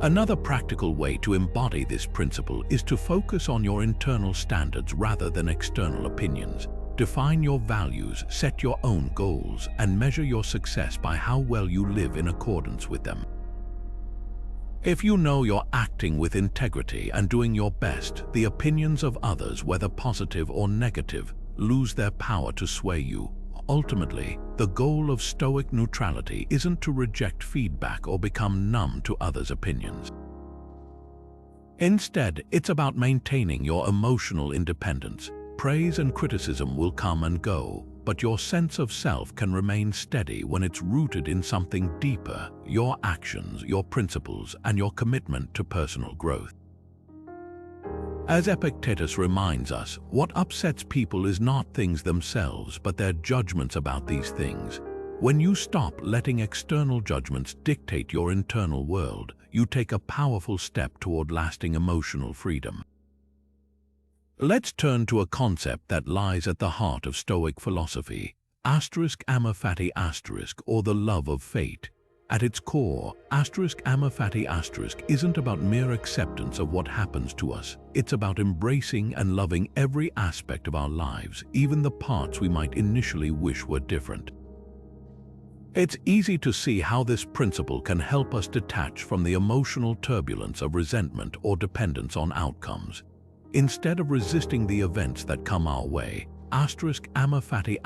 Another practical way to embody this principle is to focus on your internal standards rather than external opinions. Define your values, set your own goals, and measure your success by how well you live in accordance with them. If you know you're acting with integrity and doing your best, the opinions of others, whether positive or negative, lose their power to sway you. Ultimately, the goal of Stoic neutrality isn't to reject feedback or become numb to others' opinions. Instead, it's about maintaining your emotional independence. Praise and criticism will come and go, but your sense of self can remain steady when it's rooted in something deeper: your actions, your principles, and your commitment to personal growth. As Epictetus reminds us, what upsets people is not things themselves, but their judgments about these things. When you stop letting external judgments dictate your internal world, you take a powerful step toward lasting emotional freedom. Let's turn to a concept that lies at the heart of Stoic philosophy, Amor Fati, or the love of fate. At its core, Amor Fati isn't about mere acceptance of what happens to us. It's about embracing and loving every aspect of our lives, even the parts we might initially wish were different. It's easy to see how this principle can help us detach from the emotional turbulence of resentment or dependence on outcomes. Instead of resisting the events that come our way, Amor Fati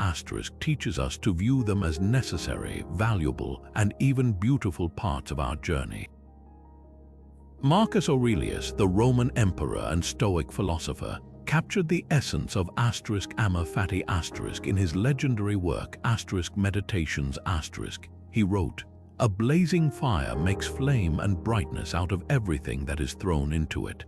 teaches us to view them as necessary, valuable, and even beautiful parts of our journey. Marcus Aurelius, the Roman emperor and Stoic philosopher, captured the essence of Amor Fati in his legendary work Meditations. He wrote, "A blazing fire makes flame and brightness out of everything that is thrown into it."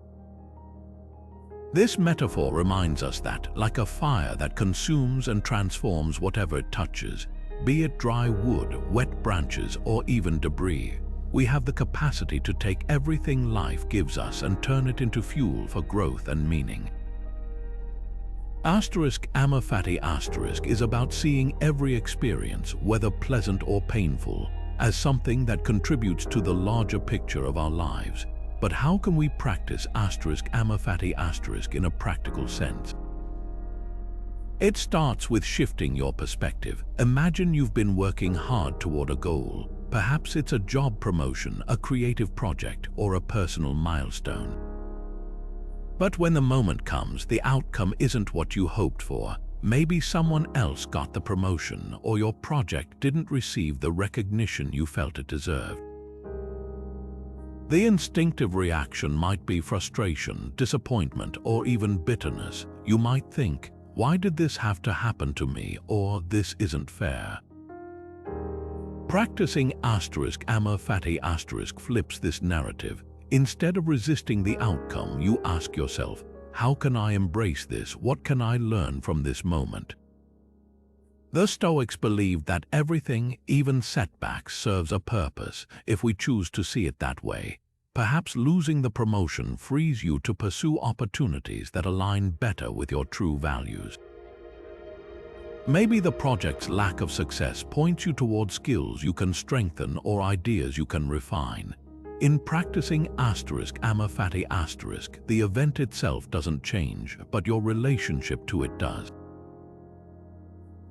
This metaphor reminds us that, like a fire that consumes and transforms whatever it touches, be it dry wood, wet branches, or even debris, we have the capacity to take everything life gives us and turn it into fuel for growth and meaning. Amor Fati is about seeing every experience, whether pleasant or painful, as something that contributes to the larger picture of our lives. But how can we practice Amor Fati in a practical sense? It starts with shifting your perspective. Imagine you've been working hard toward a goal. Perhaps it's a job promotion, a creative project, or a personal milestone. But when the moment comes, the outcome isn't what you hoped for. Maybe someone else got the promotion, or your project didn't receive the recognition you felt it deserved. The instinctive reaction might be frustration, disappointment, or even bitterness. You might think, "Why did this have to happen to me?" or "This isn't fair." Practicing Amor Fati flips this narrative. Instead of resisting the outcome, you ask yourself, "How can I embrace this? What can I learn from this moment?" The Stoics believed that everything, even setbacks, serves a purpose if we choose to see it that way. Perhaps losing the promotion frees you to pursue opportunities that align better with your true values. Maybe the project's lack of success points you towards skills you can strengthen or ideas you can refine. In practicing Amor Fati, the event itself doesn't change, but your relationship to it does.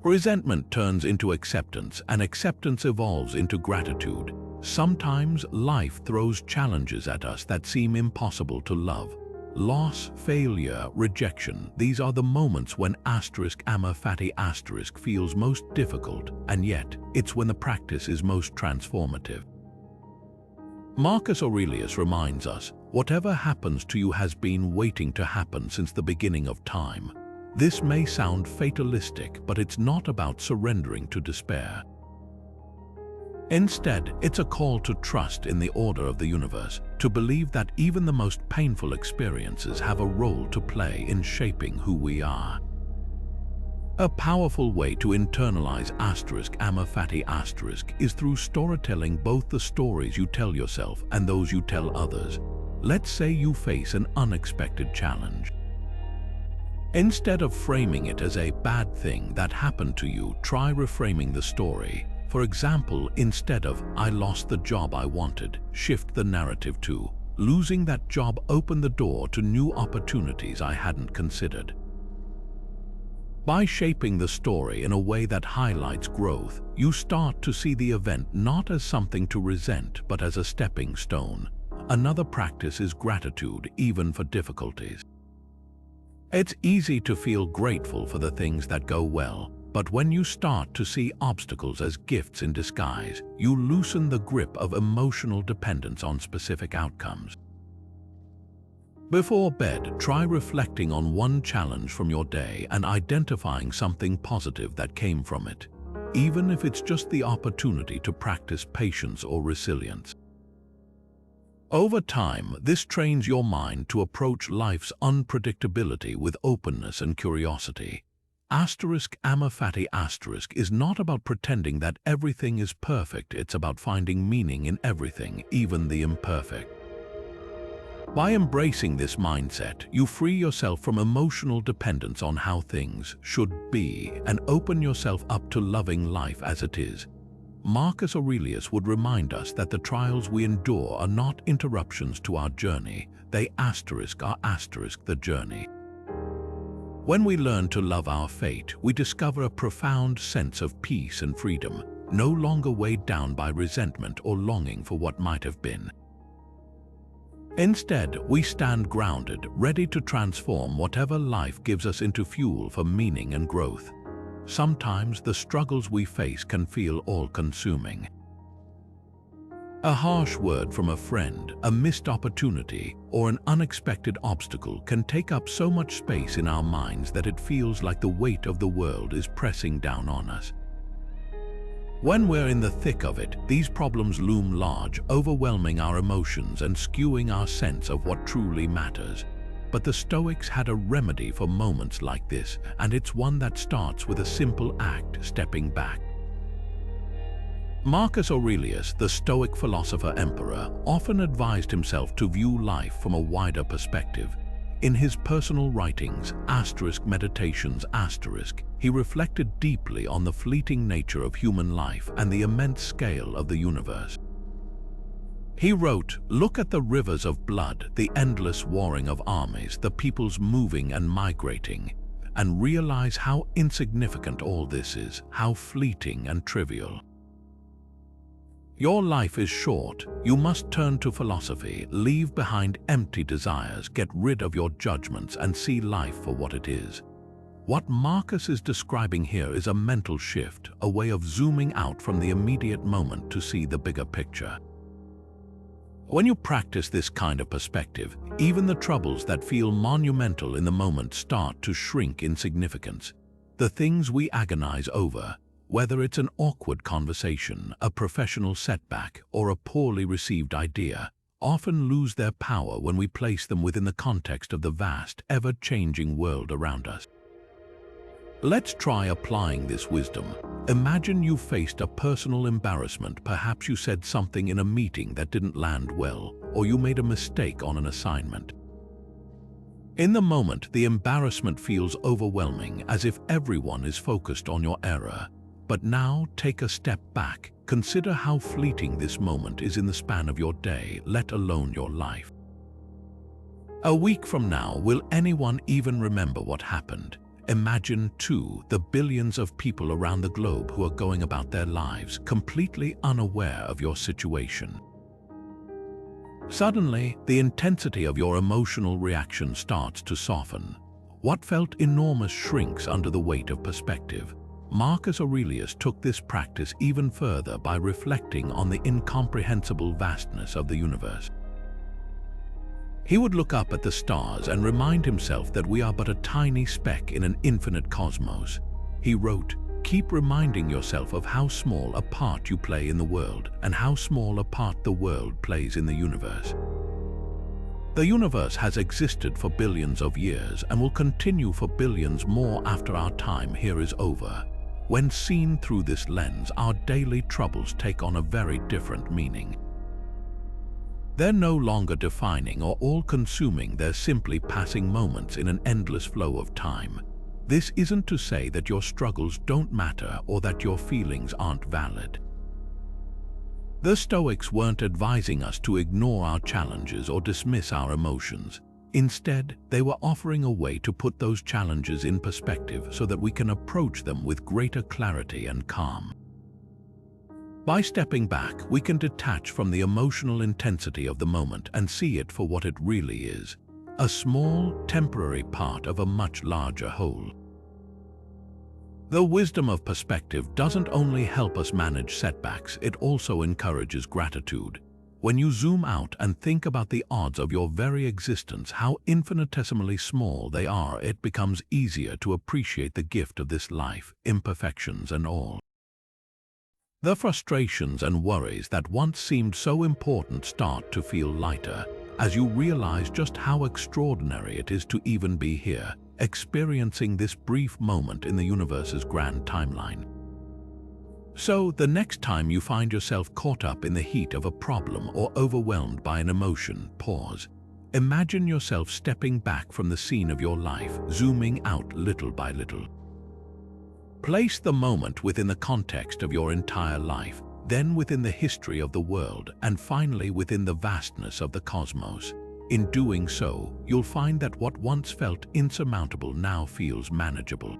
Resentment turns into acceptance, and acceptance evolves into gratitude. Sometimes life throws challenges at us that seem impossible to love. Loss, failure, rejection, these are the moments when Amor Fati feels most difficult, and yet it's when the practice is most transformative. Marcus Aurelius reminds us, whatever happens to you has been waiting to happen since the beginning of time. This may sound fatalistic, but it's not about surrendering to despair. Instead, it's a call to trust in the order of the universe, to believe that even the most painful experiences have a role to play in shaping who we are. A powerful way to internalize Amor Fati is through storytelling, both the stories you tell yourself and those you tell others. Let's say you face an unexpected challenge. Instead of framing it as a bad thing that happened to you, try reframing the story. For example, instead of "I lost the job I wanted," shift the narrative to "Losing that job opened the door to new opportunities I hadn't considered." By shaping the story in a way that highlights growth, you start to see the event not as something to resent, but as a stepping stone. Another practice is gratitude, even for difficulties. It's easy to feel grateful for the things that go well, but when you start to see obstacles as gifts in disguise, you loosen the grip of emotional dependence on specific outcomes. Before bed, try reflecting on one challenge from your day and identifying something positive that came from it, even if it's just the opportunity to practice patience or resilience. Over time, this trains your mind to approach life's unpredictability with openness and curiosity. Amor Fati is not about pretending that everything is perfect, it's about finding meaning in everything, even the imperfect. By embracing this mindset, you free yourself from emotional dependence on how things should be and open yourself up to loving life as it is. Marcus Aurelius would remind us that the trials we endure are not interruptions to our journey, they are the journey. When we learn to love our fate, we discover a profound sense of peace and freedom, no longer weighed down by resentment or longing for what might have been. Instead, we stand grounded, ready to transform whatever life gives us into fuel for meaning and growth. Sometimes the struggles we face can feel all-consuming. A harsh word from a friend, a missed opportunity, or an unexpected obstacle can take up so much space in our minds that it feels like the weight of the world is pressing down on us. When we're in the thick of it, these problems loom large, overwhelming our emotions and skewing our sense of what truly matters. But the Stoics had a remedy for moments like this, and it's one that starts with a simple act: stepping back. Marcus Aurelius, the Stoic philosopher-emperor, often advised himself to view life from a wider perspective. In his personal writings, Meditations, he reflected deeply on the fleeting nature of human life and the immense scale of the universe. He wrote, "Look at the rivers of blood, the endless warring of armies, the peoples moving and migrating, and realize how insignificant all this is, how fleeting and trivial. Your life is short. You must turn to philosophy, leave behind empty desires, get rid of your judgments, and see life for what it is." What Marcus is describing here is a mental shift, a way of zooming out from the immediate moment to see the bigger picture. When you practice this kind of perspective, even the troubles that feel monumental in the moment start to shrink in significance. The things we agonize over, whether it's an awkward conversation, a professional setback, or a poorly received idea, often lose their power when we place them within the context of the vast, ever-changing world around us. Let's try applying this wisdom. Imagine you faced a personal embarrassment. Perhaps you said something in a meeting that didn't land well, or you made a mistake on an assignment. In the moment, the embarrassment feels overwhelming, as if everyone is focused on your error. But now, take a step back. Consider how fleeting this moment is in the span of your day, let alone your life. A week from now, will anyone even remember what happened? Imagine, too, the billions of people around the globe who are going about their lives completely unaware of your situation. Suddenly, the intensity of your emotional reaction starts to soften. What felt enormous shrinks under the weight of perspective. Marcus Aurelius took this practice even further by reflecting on the incomprehensible vastness of the universe. He would look up at the stars and remind himself that we are but a tiny speck in an infinite cosmos. He wrote, "Keep reminding yourself of how small a part you play in the world and how small a part the world plays in the universe." The universe has existed for billions of years and will continue for billions more after our time here is over. When seen through this lens, our daily troubles take on a very different meaning. They're no longer defining or all-consuming, they're simply passing moments in an endless flow of time. This isn't to say that your struggles don't matter or that your feelings aren't valid. The Stoics weren't advising us to ignore our challenges or dismiss our emotions. Instead, they were offering a way to put those challenges in perspective so that we can approach them with greater clarity and calm. By stepping back, we can detach from the emotional intensity of the moment and see it for what it really is, a small, temporary part of a much larger whole. The wisdom of perspective doesn't only help us manage setbacks, it also encourages gratitude. When you zoom out and think about the odds of your very existence, how infinitesimally small they are, it becomes easier to appreciate the gift of this life, imperfections and all. The frustrations and worries that once seemed so important start to feel lighter, as you realize just how extraordinary it is to even be here, experiencing this brief moment in the universe's grand timeline. So, the next time you find yourself caught up in the heat of a problem or overwhelmed by an emotion, pause. Imagine yourself stepping back from the scene of your life, zooming out little by little. Place the moment within the context of your entire life, then within the history of the world, and finally within the vastness of the cosmos. In doing so, you'll find that what once felt insurmountable now feels manageable.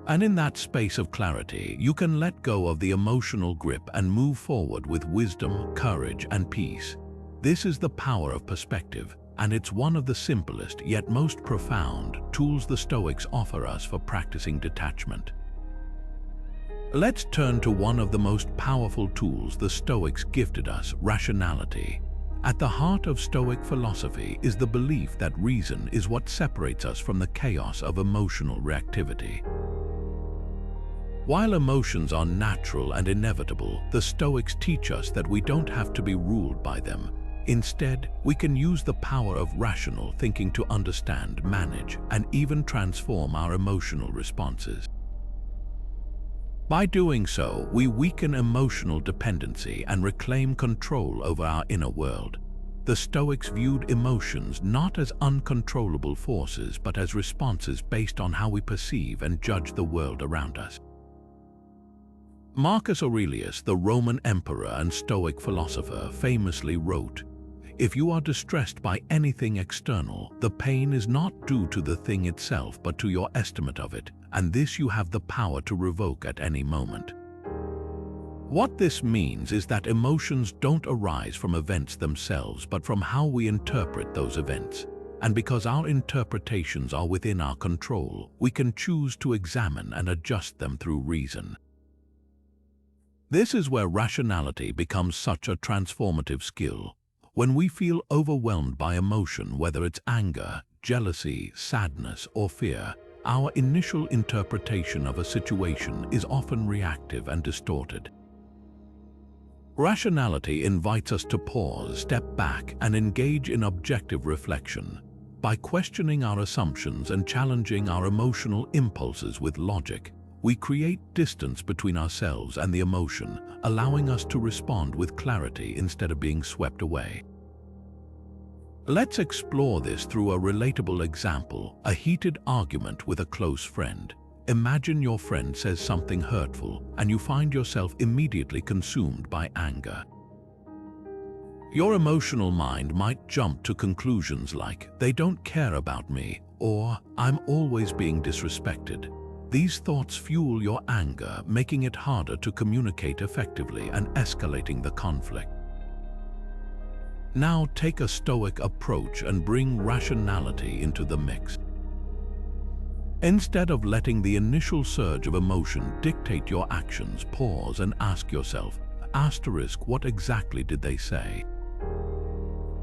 And in that space of clarity, you can let go of the emotional grip and move forward with wisdom, courage, and peace. This is the power of perspective, and it's one of the simplest yet most profound tools the Stoics offer us for practicing detachment. Let's turn to one of the most powerful tools the Stoics gifted us, rationality. At the heart of Stoic philosophy is the belief that reason is what separates us from the chaos of emotional reactivity. While emotions are natural and inevitable, the Stoics teach us that we don't have to be ruled by them. Instead, we can use the power of rational thinking to understand, manage, and even transform our emotional responses. By doing so, we weaken emotional dependency and reclaim control over our inner world. The Stoics viewed emotions not as uncontrollable forces, but as responses based on how we perceive and judge the world around us. Marcus Aurelius, the Roman emperor and Stoic philosopher, famously wrote, "If you are distressed by anything external, the pain is not due to the thing itself but to your estimate of it, and this you have the power to revoke at any moment." What this means is that emotions don't arise from events themselves but from how we interpret those events. And because our interpretations are within our control, we can choose to examine and adjust them through reason. This is where rationality becomes such a transformative skill. When we feel overwhelmed by emotion, whether it's anger, jealousy, sadness, or fear, our initial interpretation of a situation is often reactive and distorted. Rationality invites us to pause, step back, and engage in objective reflection. By questioning our assumptions and challenging our emotional impulses with logic, we create distance between ourselves and the emotion, allowing us to respond with clarity instead of being swept away. Let's explore this through a relatable example, a heated argument with a close friend. Imagine your friend says something hurtful and you find yourself immediately consumed by anger. Your emotional mind might jump to conclusions like, "They don't care about me," or "I'm always being disrespected." These thoughts fuel your anger, making it harder to communicate effectively and escalating the conflict. Now take a Stoic approach and bring rationality into the mix. Instead of letting the initial surge of emotion dictate your actions, pause and ask yourself, what exactly did they say?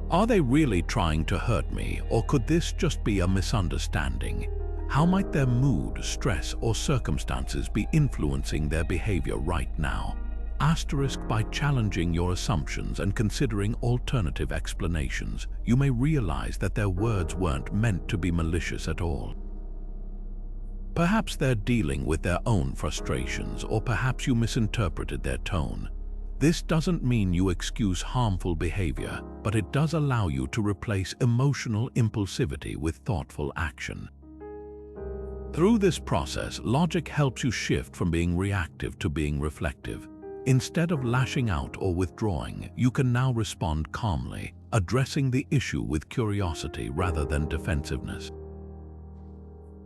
Are they really trying to hurt me, or could this just be a misunderstanding? How might their mood, stress, or circumstances be influencing their behavior right now? By challenging your assumptions and considering alternative explanations, you may realize that their words weren't meant to be malicious at all. Perhaps they're dealing with their own frustrations, or perhaps you misinterpreted their tone. This doesn't mean you excuse harmful behavior, but it does allow you to replace emotional impulsivity with thoughtful action. Through this process, logic helps you shift from being reactive to being reflective. Instead of lashing out or withdrawing, you can now respond calmly, addressing the issue with curiosity rather than defensiveness.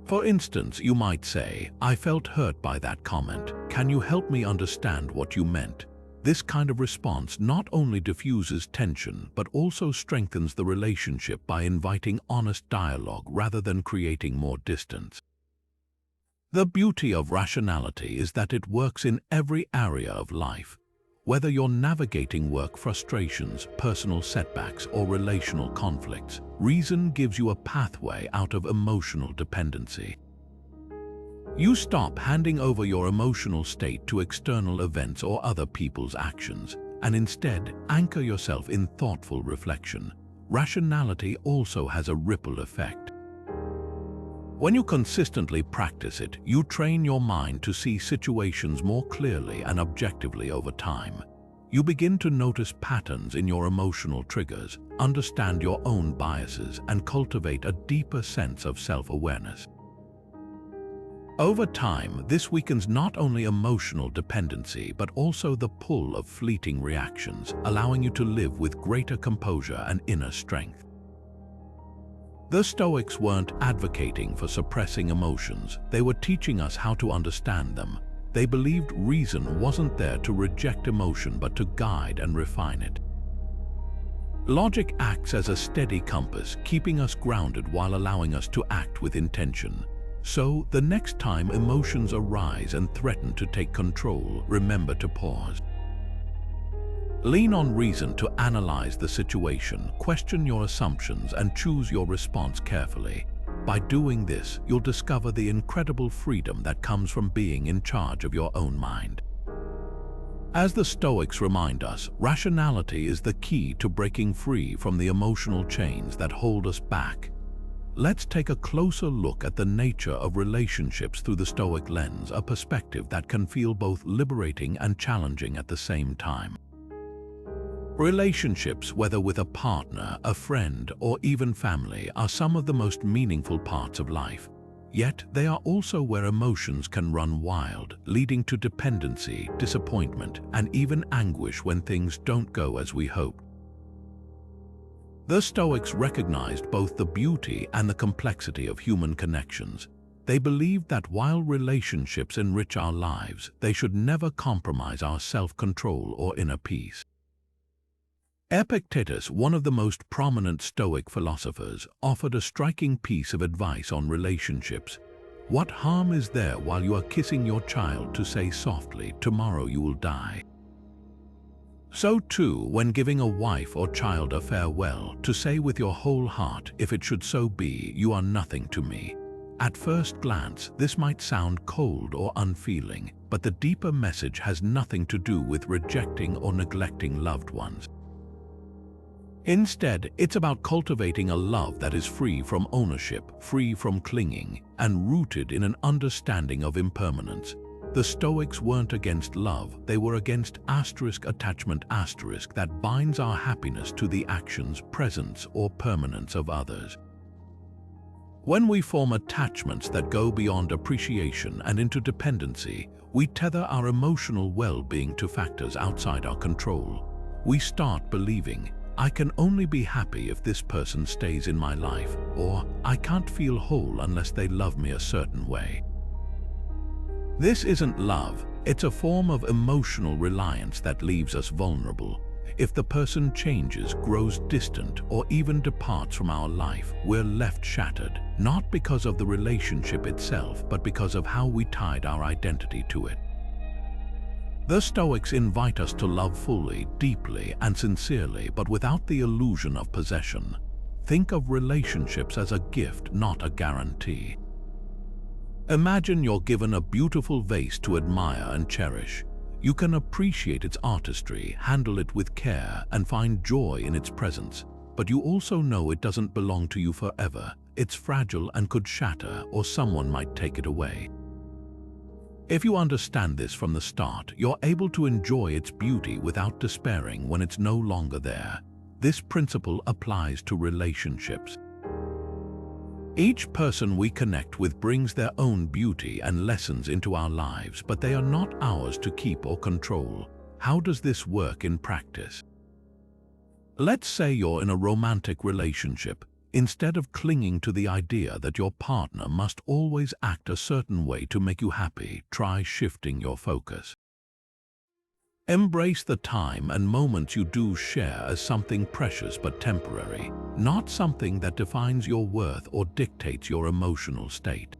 For instance, you might say, "I felt hurt by that comment. Can you help me understand what you meant?" This kind of response not only diffuses tension, but also strengthens the relationship by inviting honest dialogue rather than creating more distance. The beauty of rationality is that it works in every area of life. Whether you're navigating work frustrations, personal setbacks, or relational conflicts, reason gives you a pathway out of emotional dependency. You stop handing over your emotional state to external events or other people's actions, and instead anchor yourself in thoughtful reflection. Rationality also has a ripple effect. When you consistently practice it, you train your mind to see situations more clearly and objectively over time. You begin to notice patterns in your emotional triggers, understand your own biases, and cultivate a deeper sense of self-awareness. Over time, this weakens not only emotional dependency, but also the pull of fleeting reactions, allowing you to live with greater composure and inner strength. The Stoics weren't advocating for suppressing emotions, they were teaching us how to understand them. They believed reason wasn't there to reject emotion but to guide and refine it. Logic acts as a steady compass, keeping us grounded while allowing us to act with intention. So, the next time emotions arise and threaten to take control, remember to pause. Lean on reason to analyze the situation, question your assumptions, and choose your response carefully. By doing this, you'll discover the incredible freedom that comes from being in charge of your own mind. As the Stoics remind us, rationality is the key to breaking free from the emotional chains that hold us back. Let's take a closer look at the nature of relationships through the Stoic lens, a perspective that can feel both liberating and challenging at the same time. Relationships, whether with a partner, a friend, or even family, are some of the most meaningful parts of life. Yet, they are also where emotions can run wild, leading to dependency, disappointment, and even anguish when things don't go as we hoped. The Stoics recognized both the beauty and the complexity of human connections. They believed that while relationships enrich our lives, they should never compromise our self-control or inner peace. Epictetus, one of the most prominent Stoic philosophers, offered a striking piece of advice on relationships. What harm is there while you are kissing your child to say softly, "Tomorrow you will die"? So too, when giving a wife or child a farewell, to say with your whole heart, "If it should so be, you are nothing to me." At first glance, this might sound cold or unfeeling, but the deeper message has nothing to do with rejecting or neglecting loved ones. Instead, it's about cultivating a love that is free from ownership, free from clinging, and rooted in an understanding of impermanence. The Stoics weren't against love, they were against attachment that binds our happiness to the actions, presence, or permanence of others. When we form attachments that go beyond appreciation and into dependency, we tether our emotional well-being to factors outside our control. We start believing, I can only be happy if this person stays in my life, or I can't feel whole unless they love me a certain way. This isn't love, it's a form of emotional reliance that leaves us vulnerable. If the person changes, grows distant, or even departs from our life, we're left shattered, not because of the relationship itself, but because of how we tied our identity to it. The Stoics invite us to love fully, deeply, and sincerely, but without the illusion of possession. Think of relationships as a gift, not a guarantee. Imagine you're given a beautiful vase to admire and cherish. You can appreciate its artistry, handle it with care, and find joy in its presence. But you also know it doesn't belong to you forever. It's fragile and could shatter, or someone might take it away. If you understand this from the start, you're able to enjoy its beauty without despairing when it's no longer there. This principle applies to relationships. Each person we connect with brings their own beauty and lessons into our lives, but they are not ours to keep or control. How does this work in practice? Let's say you're in a romantic relationship. Instead of clinging to the idea that your partner must always act a certain way to make you happy, try shifting your focus. Embrace the time and moments you do share as something precious but temporary, not something that defines your worth or dictates your emotional state.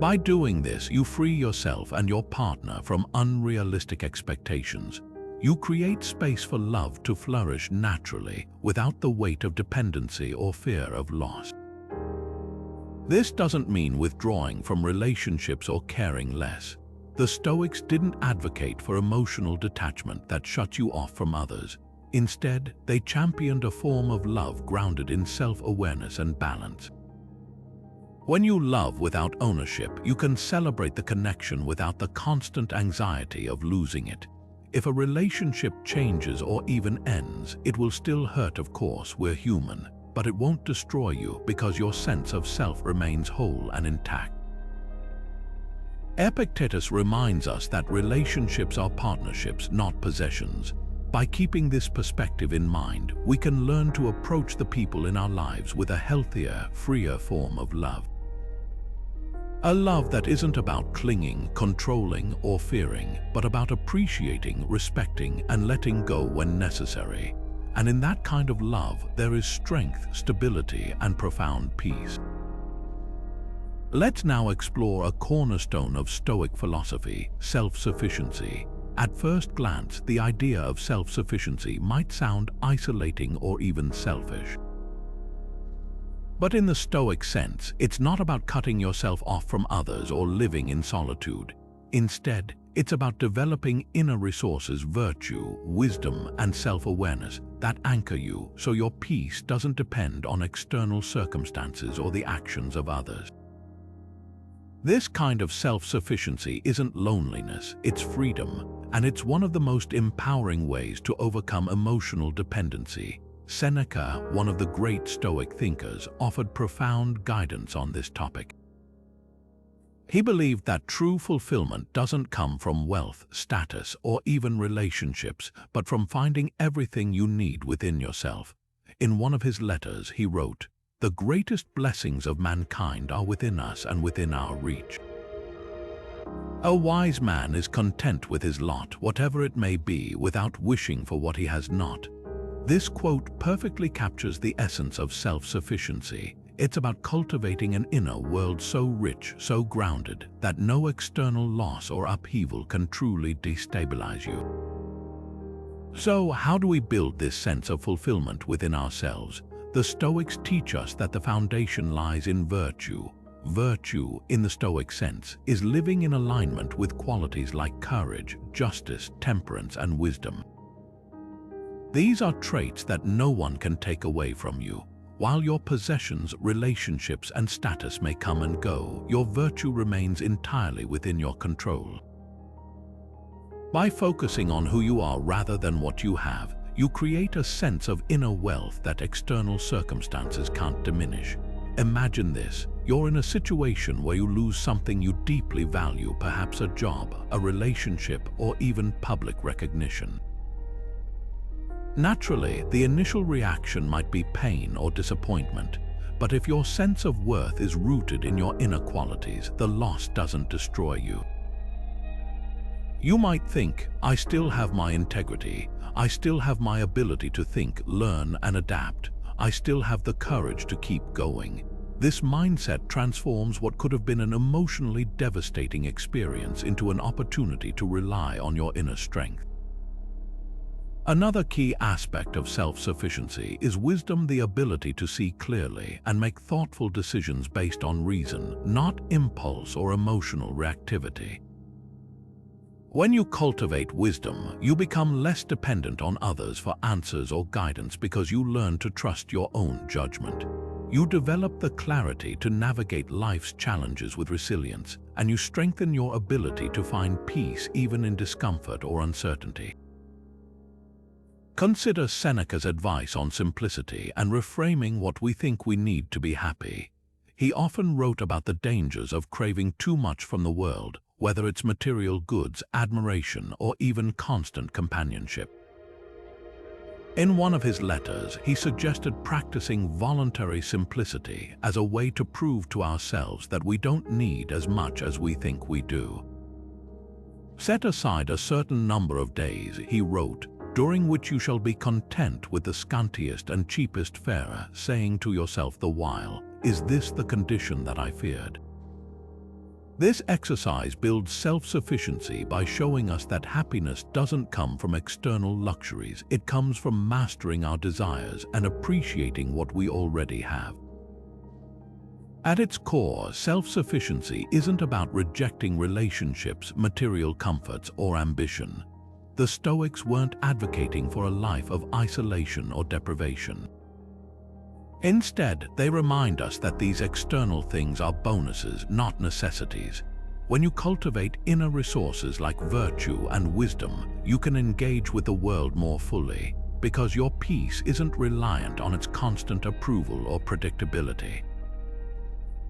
By doing this, you free yourself and your partner from unrealistic expectations. You create space for love to flourish naturally without the weight of dependency or fear of loss. This doesn't mean withdrawing from relationships or caring less. The Stoics didn't advocate for emotional detachment that shuts you off from others. Instead, they championed a form of love grounded in self-awareness and balance. When you love without ownership, you can celebrate the connection without the constant anxiety of losing it. If a relationship changes or even ends, it will still hurt, of course, we're human, but it won't destroy you because your sense of self remains whole and intact. Epictetus reminds us that relationships are partnerships, not possessions. By keeping this perspective in mind, we can learn to approach the people in our lives with a healthier, freer form of love. A love that isn't about clinging, controlling, or fearing, but about appreciating, respecting, and letting go when necessary. And in that kind of love, there is strength, stability, and profound peace. Let's now explore a cornerstone of Stoic philosophy, self-sufficiency. At first glance, the idea of self-sufficiency might sound isolating or even selfish. But in the Stoic sense, it's not about cutting yourself off from others or living in solitude. Instead, it's about developing inner resources, virtue, wisdom, and self-awareness that anchor you so your peace doesn't depend on external circumstances or the actions of others. This kind of self-sufficiency isn't loneliness, it's freedom, and it's one of the most empowering ways to overcome emotional dependency. Seneca, one of the great Stoic thinkers, offered profound guidance on this topic. He believed that true fulfillment doesn't come from wealth, status, or even relationships, but from finding everything you need within yourself. In one of his letters, he wrote, "The greatest blessings of mankind are within us and within our reach. A wise man is content with his lot, whatever it may be, without wishing for what he has not." This quote perfectly captures the essence of self-sufficiency. It's about cultivating an inner world so rich, so grounded, that no external loss or upheaval can truly destabilize you. So, how do we build this sense of fulfillment within ourselves? The Stoics teach us that the foundation lies in virtue. Virtue, in the Stoic sense, is living in alignment with qualities like courage, justice, temperance, and wisdom. These are traits that no one can take away from you. While your possessions, relationships, and status may come and go, your virtue remains entirely within your control. By focusing on who you are rather than what you have, you create a sense of inner wealth that external circumstances can't diminish. Imagine this: you're in a situation where you lose something you deeply value, perhaps a job, a relationship, or even public recognition. Naturally, the initial reaction might be pain or disappointment, but if your sense of worth is rooted in your inner qualities, the loss doesn't destroy you. You might think, I still have my integrity, I still have my ability to think, learn, and adapt, I still have the courage to keep going. This mindset transforms what could have been an emotionally devastating experience into an opportunity to rely on your inner strength. Another key aspect of self-sufficiency is wisdom, the ability to see clearly and make thoughtful decisions based on reason, not impulse or emotional reactivity. When you cultivate wisdom, you become less dependent on others for answers or guidance because you learn to trust your own judgment. You develop the clarity to navigate life's challenges with resilience, and you strengthen your ability to find peace even in discomfort or uncertainty. Consider Seneca's advice on simplicity and reframing what we think we need to be happy. He often wrote about the dangers of craving too much from the world, whether it's material goods, admiration, or even constant companionship. In one of his letters, he suggested practicing voluntary simplicity as a way to prove to ourselves that we don't need as much as we think we do. Set aside a certain number of days, he wrote, during which you shall be content with the scantiest and cheapest fare, saying to yourself the while, is this the condition that I feared? This exercise builds self-sufficiency by showing us that happiness doesn't come from external luxuries, it comes from mastering our desires and appreciating what we already have. At its core, self-sufficiency isn't about rejecting relationships, material comforts, or ambition. The Stoics weren't advocating for a life of isolation or deprivation. Instead, they remind us that these external things are bonuses, not necessities. When you cultivate inner resources like virtue and wisdom, you can engage with the world more fully, because your peace isn't reliant on its constant approval or predictability.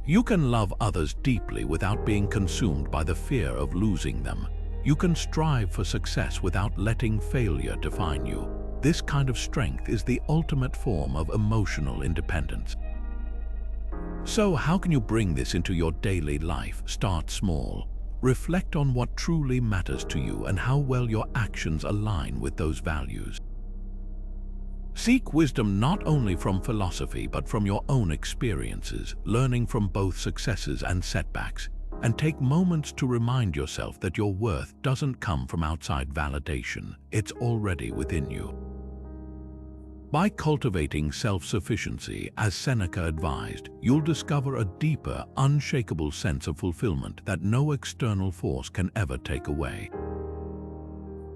You can love others deeply without being consumed by the fear of losing them. You can strive for success without letting failure define you. This kind of strength is the ultimate form of emotional independence. So how can you bring this into your daily life? Start small. Reflect on what truly matters to you and how well your actions align with those values. Seek wisdom not only from philosophy but from your own experiences, learning from both successes and setbacks. And take moments to remind yourself that your worth doesn't come from outside validation, it's already within you. By cultivating self-sufficiency, as Seneca advised, you'll discover a deeper, unshakable sense of fulfillment that no external force can ever take away.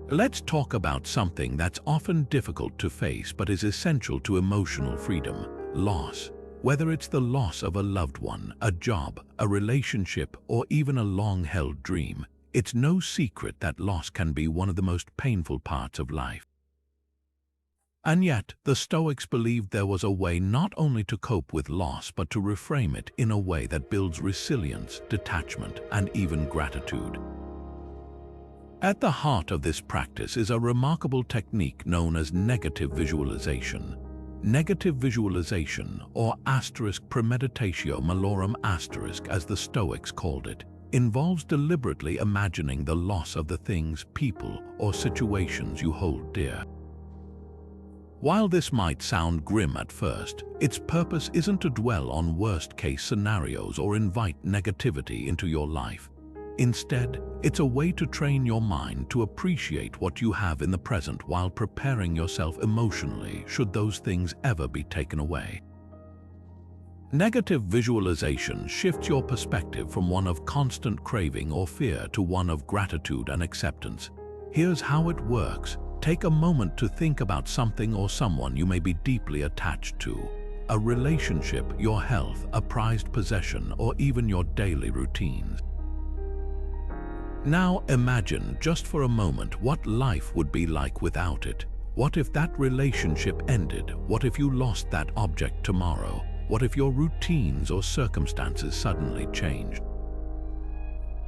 Let's talk about something that's often difficult to face but is essential to emotional freedom: loss. Whether it's the loss of a loved one, a job, a relationship, or even a long-held dream, it's no secret that loss can be one of the most painful parts of life. And yet, the Stoics believed there was a way not only to cope with loss but to reframe it in a way that builds resilience, detachment, and even gratitude. At the heart of this practice is a remarkable technique known as negative visualization. Negative visualization, or premeditatio malorum as the Stoics called it, involves deliberately imagining the loss of the things, people, or situations you hold dear. While this might sound grim at first, its purpose isn't to dwell on worst-case scenarios or invite negativity into your life. Instead, it's a way to train your mind to appreciate what you have in the present while preparing yourself emotionally should those things ever be taken away. Negative visualization shifts your perspective from one of constant craving or fear to one of gratitude and acceptance. Here's how it works. Take a moment to think about something or someone you may be deeply attached to. A relationship, your health, a prized possession, or even your daily routines. Now imagine, just for a moment, what life would be like without it. What if that relationship ended? What if you lost that object tomorrow? What if your routines or circumstances suddenly changed?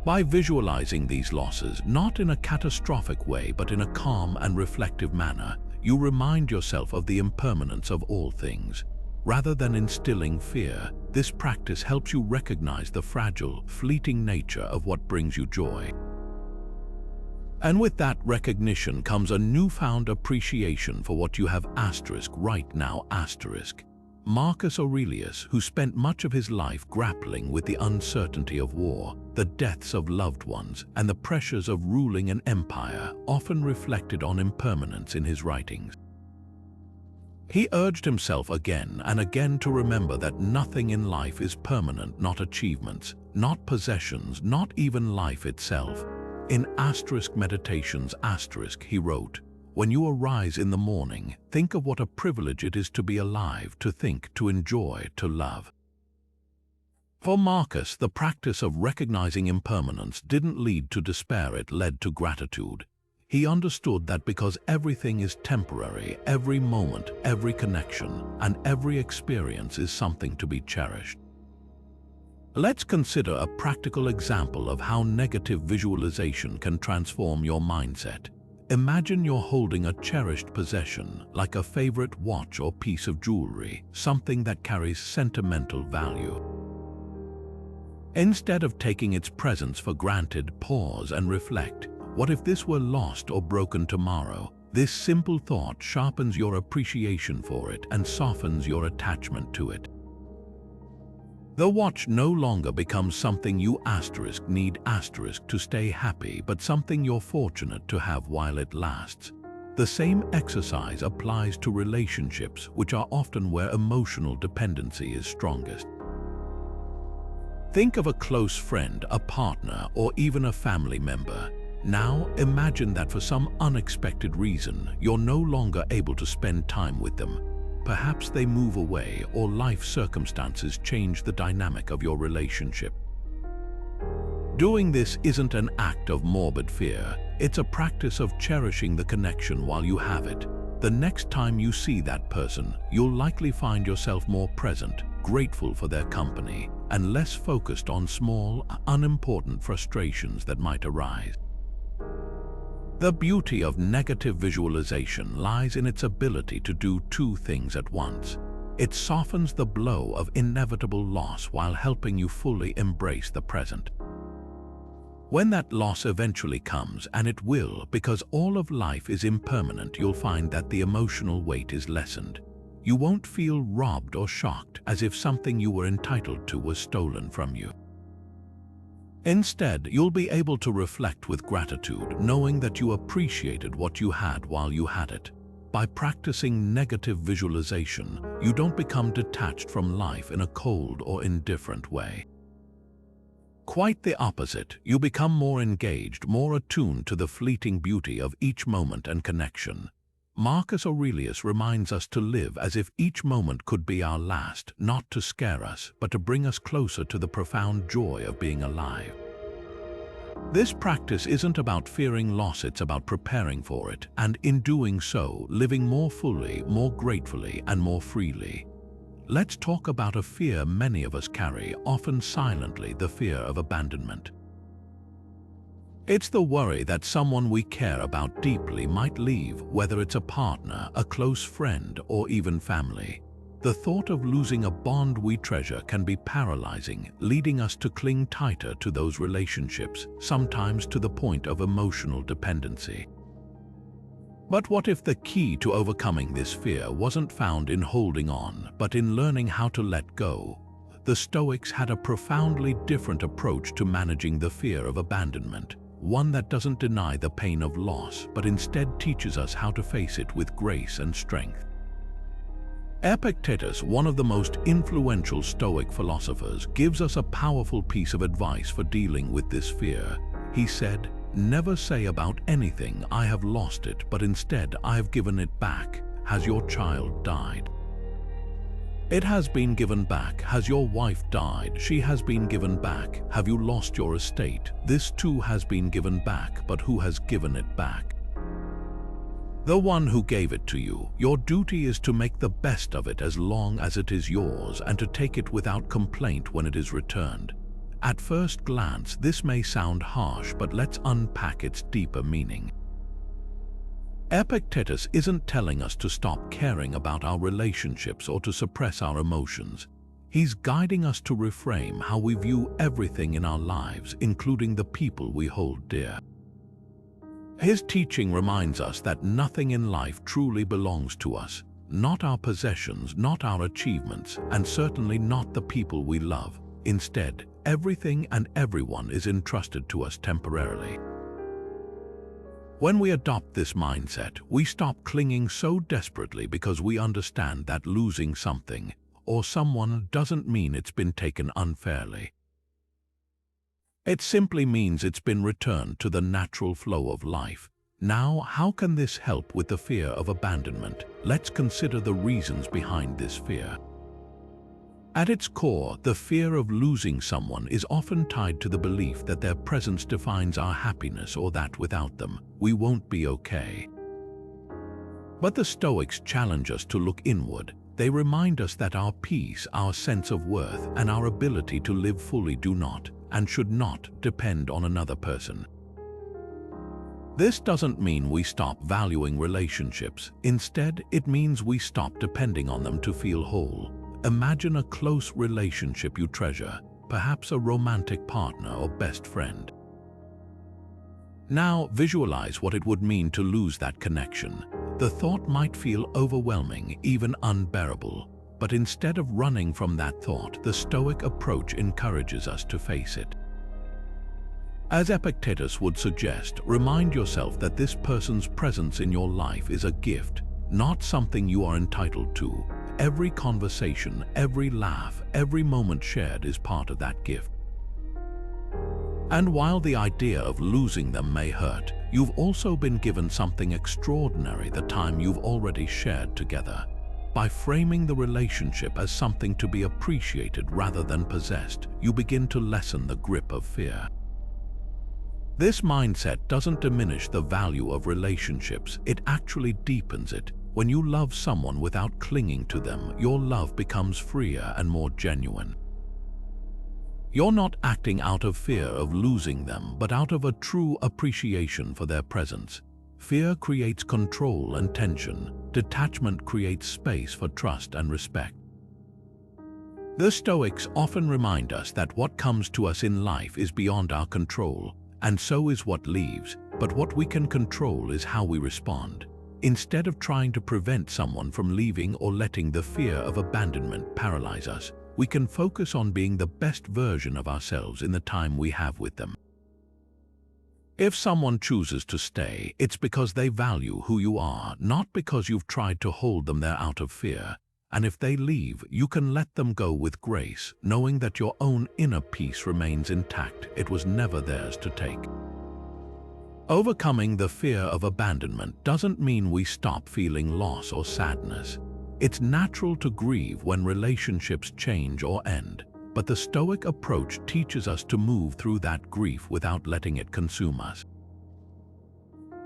By visualizing these losses, not in a catastrophic way but in a calm and reflective manner, you remind yourself of the impermanence of all things. Rather than instilling fear, this practice helps you recognize the fragile, fleeting nature of what brings you joy. And with that recognition comes a newfound appreciation for what you have right now. Marcus Aurelius, who spent much of his life grappling with the uncertainty of war, the deaths of loved ones, and the pressures of ruling an empire, often reflected on impermanence in his writings. He urged himself again and again to remember that nothing in life is permanent, not achievements, not possessions, not even life itself. In Meditations, he wrote, "When you arise in the morning, think of what a privilege it is to be alive, to think, to enjoy, to love." For Marcus, the practice of recognizing impermanence didn't lead to despair, it led to gratitude. He understood that because everything is temporary, every moment, every connection, and every experience is something to be cherished. Let's consider a practical example of how negative visualization can transform your mindset. Imagine you're holding a cherished possession, like a favorite watch or piece of jewelry, something that carries sentimental value. Instead of taking its presence for granted, pause and reflect. What if this were lost or broken tomorrow? This simple thought sharpens your appreciation for it and softens your attachment to it. The watch no longer becomes something you need to stay happy, but something you're fortunate to have while it lasts. The same exercise applies to relationships, which are often where emotional dependency is strongest. Think of a close friend, a partner, or even a family member. Now imagine that for some unexpected reason, you're no longer able to spend time with them. Perhaps they move away or life circumstances change the dynamic of your relationship. Doing this isn't an act of morbid fear, it's a practice of cherishing the connection while you have it. The next time you see that person, you'll likely find yourself more present, grateful for their company, and less focused on small, unimportant frustrations that might arise. The beauty of negative visualization lies in its ability to do two things at once. It softens the blow of inevitable loss while helping you fully embrace the present. When that loss eventually comes, and it will, because all of life is impermanent, you'll find that the emotional weight is lessened. You won't feel robbed or shocked as if something you were entitled to was stolen from you. Instead, you'll be able to reflect with gratitude, knowing that you appreciated what you had while you had it. By practicing negative visualization, you don't become detached from life in a cold or indifferent way. Quite the opposite, you become more engaged, more attuned to the fleeting beauty of each moment and connection. Marcus Aurelius reminds us to live as if each moment could be our last, not to scare us, but to bring us closer to the profound joy of being alive. This practice isn't about fearing loss, it's about preparing for it, and in doing so, living more fully, more gratefully, and more freely. Let's talk about a fear many of us carry, often silently, the fear of abandonment. It's the worry that someone we care about deeply might leave, whether it's a partner, a close friend, or even family. The thought of losing a bond we treasure can be paralyzing, leading us to cling tighter to those relationships, sometimes to the point of emotional dependency. But what if the key to overcoming this fear wasn't found in holding on, but in learning how to let go? The Stoics had a profoundly different approach to managing the fear of abandonment. One that doesn't deny the pain of loss, but instead teaches us how to face it with grace and strength. Epictetus, one of the most influential Stoic philosophers, gives us a powerful piece of advice for dealing with this fear. He said, Never say about anything, "I have lost it," but instead, "I have given it back." Has your child died? It has been given back. Has your wife died? She has been given back. Have you lost your estate? This too has been given back, but who has given it back? The one who gave it to you. Your duty is to make the best of it as long as it is yours and to take it without complaint when it is returned. At first glance, this may sound harsh, but let's unpack its deeper meaning. Epictetus isn't telling us to stop caring about our relationships or to suppress our emotions. He's guiding us to reframe how we view everything in our lives, including the people we hold dear. His teaching reminds us that nothing in life truly belongs to us, not our possessions, not our achievements, and certainly not the people we love. Instead, everything and everyone is entrusted to us temporarily. When we adopt this mindset, we stop clinging so desperately because we understand that losing something or someone doesn't mean it's been taken unfairly. It simply means it's been returned to the natural flow of life. Now, how can this help with the fear of abandonment? Let's consider the reasons behind this fear. At its core, the fear of losing someone is often tied to the belief that their presence defines our happiness or that without them, we won't be okay. But the Stoics challenge us to look inward. They remind us that our peace, our sense of worth, and our ability to live fully do not, and should not, depend on another person. This doesn't mean we stop valuing relationships. Instead, it means we stop depending on them to feel whole. Imagine a close relationship you treasure, perhaps a romantic partner or best friend. Now visualize what it would mean to lose that connection. The thought might feel overwhelming, even unbearable, but instead of running from that thought, the Stoic approach encourages us to face it. As Epictetus would suggest, remind yourself that this person's presence in your life is a gift, not something you are entitled to. Every conversation, every laugh, every moment shared is part of that gift. And while the idea of losing them may hurt, you've also been given something extraordinary: the time you've already shared together. By framing the relationship as something to be appreciated rather than possessed, you begin to lessen the grip of fear. This mindset doesn't diminish the value of relationships, it actually deepens it. When you love someone without clinging to them, your love becomes freer and more genuine. You're not acting out of fear of losing them, but out of a true appreciation for their presence. Fear creates control and tension. Detachment creates space for trust and respect. The Stoics often remind us that what comes to us in life is beyond our control, and so is what leaves, but what we can control is how we respond. Instead of trying to prevent someone from leaving or letting the fear of abandonment paralyze us, we can focus on being the best version of ourselves in the time we have with them. If someone chooses to stay, it's because they value who you are, not because you've tried to hold them there out of fear. And if they leave, you can let them go with grace, knowing that your own inner peace remains intact. It was never theirs to take. Overcoming the fear of abandonment doesn't mean we stop feeling loss or sadness. It's natural to grieve when relationships change or end, but the Stoic approach teaches us to move through that grief without letting it consume us.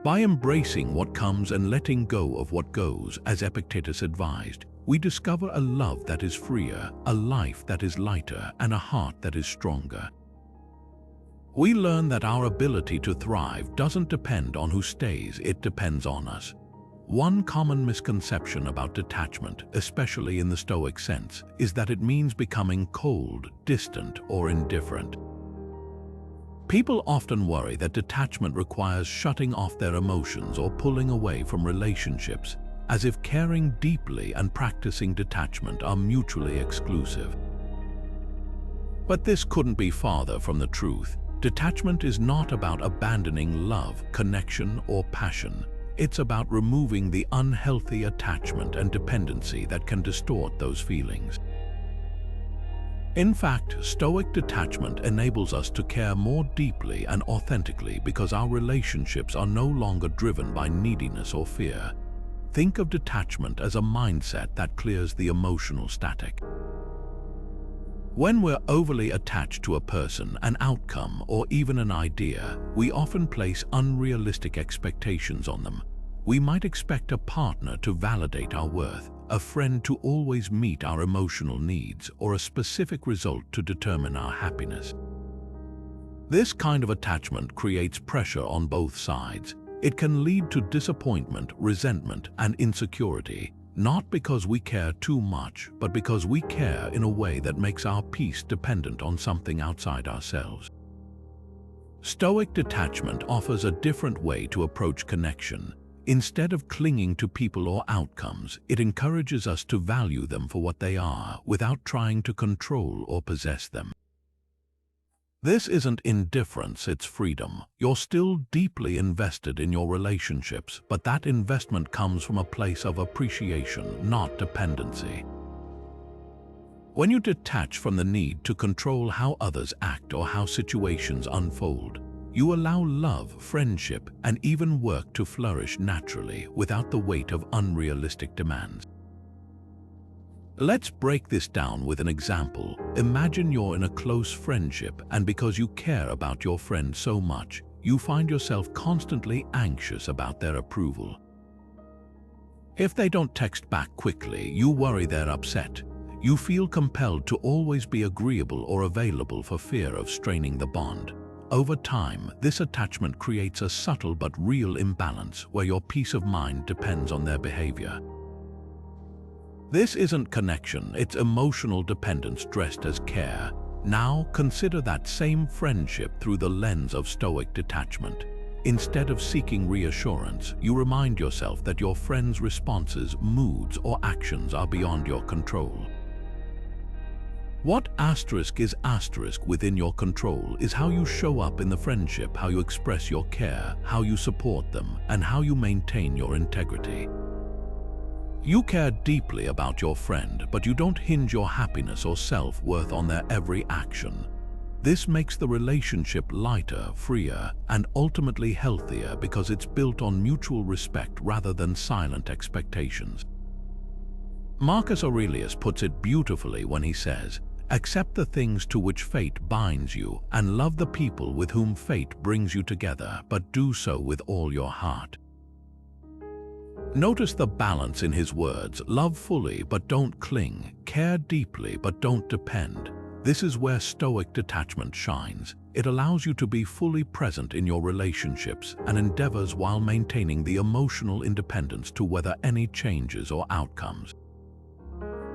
By embracing what comes and letting go of what goes, as Epictetus advised, we discover a love that is freer, a life that is lighter, and a heart that is stronger. We learn that our ability to thrive doesn't depend on who stays, it depends on us. One common misconception about detachment, especially in the Stoic sense, is that it means becoming cold, distant, or indifferent. People often worry that detachment requires shutting off their emotions or pulling away from relationships, as if caring deeply and practicing detachment are mutually exclusive. But this couldn't be farther from the truth. Detachment is not about abandoning love, connection, or passion. It's about removing the unhealthy attachment and dependency that can distort those feelings. In fact, Stoic detachment enables us to care more deeply and authentically because our relationships are no longer driven by neediness or fear. Think of detachment as a mindset that clears the emotional static. When we're overly attached to a person, an outcome, or even an idea, we often place unrealistic expectations on them. We might expect a partner to validate our worth, a friend to always meet our emotional needs, or a specific result to determine our happiness. This kind of attachment creates pressure on both sides. It can lead to disappointment, resentment, and insecurity, not because we care too much, but because we care in a way that makes our peace dependent on something outside ourselves. Stoic detachment offers a different way to approach connection. Instead of clinging to people or outcomes, it encourages us to value them for what they are without trying to control or possess them. This isn't indifference, it's freedom. You're still deeply invested in your relationships, but that investment comes from a place of appreciation, not dependency. When you detach from the need to control how others act or how situations unfold, you allow love, friendship, and even work to flourish naturally without the weight of unrealistic demands. Let's break this down with an example. Imagine you're in a close friendship, and because you care about your friend so much, you find yourself constantly anxious about their approval. If they don't text back quickly, you worry they're upset. You feel compelled to always be agreeable or available for fear of straining the bond. Over time, this attachment creates a subtle but real imbalance where your peace of mind depends on their behavior. This isn't connection, it's emotional dependence dressed as care. Now, consider that same friendship through the lens of Stoic detachment. Instead of seeking reassurance, you remind yourself that your friend's responses, moods, or actions are beyond your control. What is within your control is how you show up in the friendship, how you express your care, how you support them, and how you maintain your integrity. You care deeply about your friend, but you don't hinge your happiness or self-worth on their every action. This makes the relationship lighter, freer, and ultimately healthier because it's built on mutual respect rather than silent expectations. Marcus Aurelius puts it beautifully when he says, "Accept the things to which fate binds you, and love the people with whom fate brings you together, but do so with all your heart." Notice the balance in his words: love fully but don't cling, care deeply but don't depend. This is where Stoic detachment shines. It allows you to be fully present in your relationships and endeavors while maintaining the emotional independence to weather any changes or outcomes.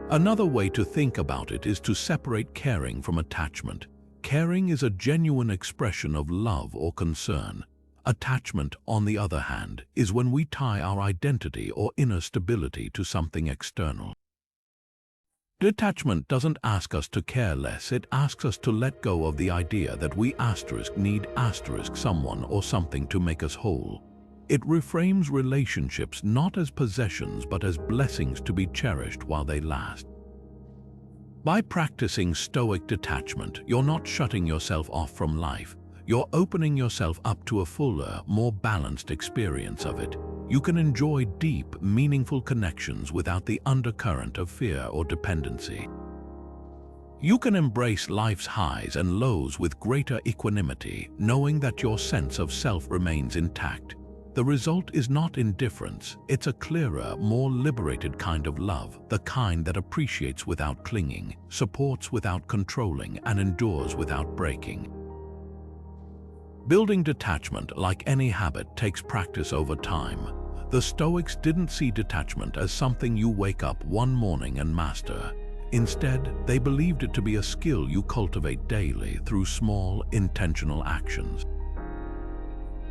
Another way to think about it is to separate caring from attachment. Caring is a genuine expression of love or concern. Attachment, on the other hand, is when we tie our identity or inner stability to something external. Detachment doesn't ask us to care less, it asks us to let go of the idea that we need someone or something to make us whole. It reframes relationships not as possessions but as blessings to be cherished while they last. By practicing Stoic detachment, you're not shutting yourself off from life. You're opening yourself up to a fuller, more balanced experience of it. You can enjoy deep, meaningful connections without the undercurrent of fear or dependency. You can embrace life's highs and lows with greater equanimity, knowing that your sense of self remains intact. The result is not indifference, it's a clearer, more liberated kind of love, the kind that appreciates without clinging, supports without controlling, and endures without breaking. Building detachment, like any habit, takes practice over time. The Stoics didn't see detachment as something you wake up one morning and master. Instead, they believed it to be a skill you cultivate daily through small, intentional actions.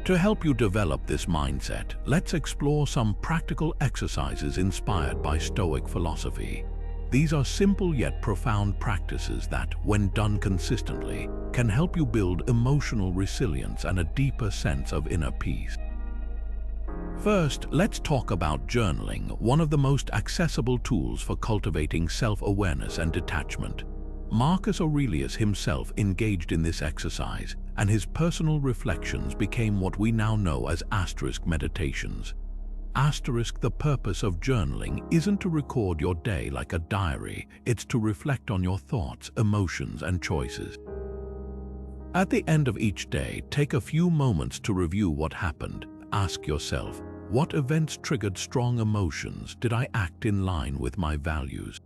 To help you develop this mindset, let's explore some practical exercises inspired by Stoic philosophy. These are simple yet profound practices that, when done consistently, can help you build emotional resilience and a deeper sense of inner peace. First, let's talk about journaling, one of the most accessible tools for cultivating self-awareness and detachment. Marcus Aurelius himself engaged in this exercise, and his personal reflections became what we now know as meditations. The purpose of journaling isn't to record your day like a diary, it's to reflect on your thoughts, emotions, and choices. At the end of each day, take a few moments to review what happened. Ask yourself, what events triggered strong emotions? Did I act in line with my values?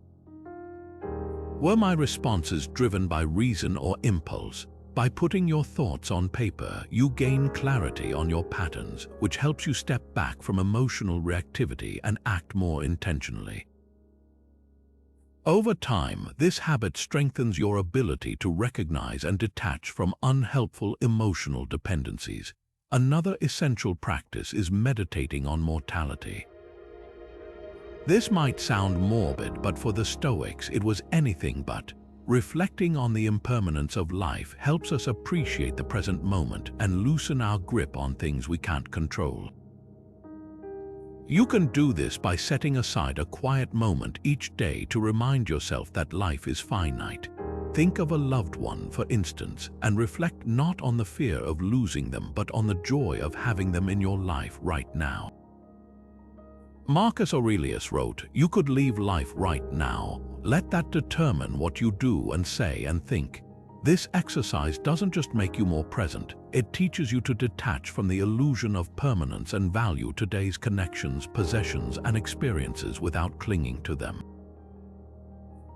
Were my responses driven by reason or impulse? By putting your thoughts on paper, you gain clarity on your patterns, which helps you step back from emotional reactivity and act more intentionally. Over time, this habit strengthens your ability to recognize and detach from unhelpful emotional dependencies. Another essential practice is meditating on mortality. This might sound morbid, but for the Stoics it was anything but. Reflecting on the impermanence of life helps us appreciate the present moment and loosen our grip on things we can't control. You can do this by setting aside a quiet moment each day to remind yourself that life is finite. Think of a loved one, for instance, and reflect not on the fear of losing them, but on the joy of having them in your life right now. Marcus Aurelius wrote, "You could leave life right now. Let that determine what you do and say and think." This exercise doesn't just make you more present, it teaches you to detach from the illusion of permanence and value today's connections, possessions, and experiences without clinging to them.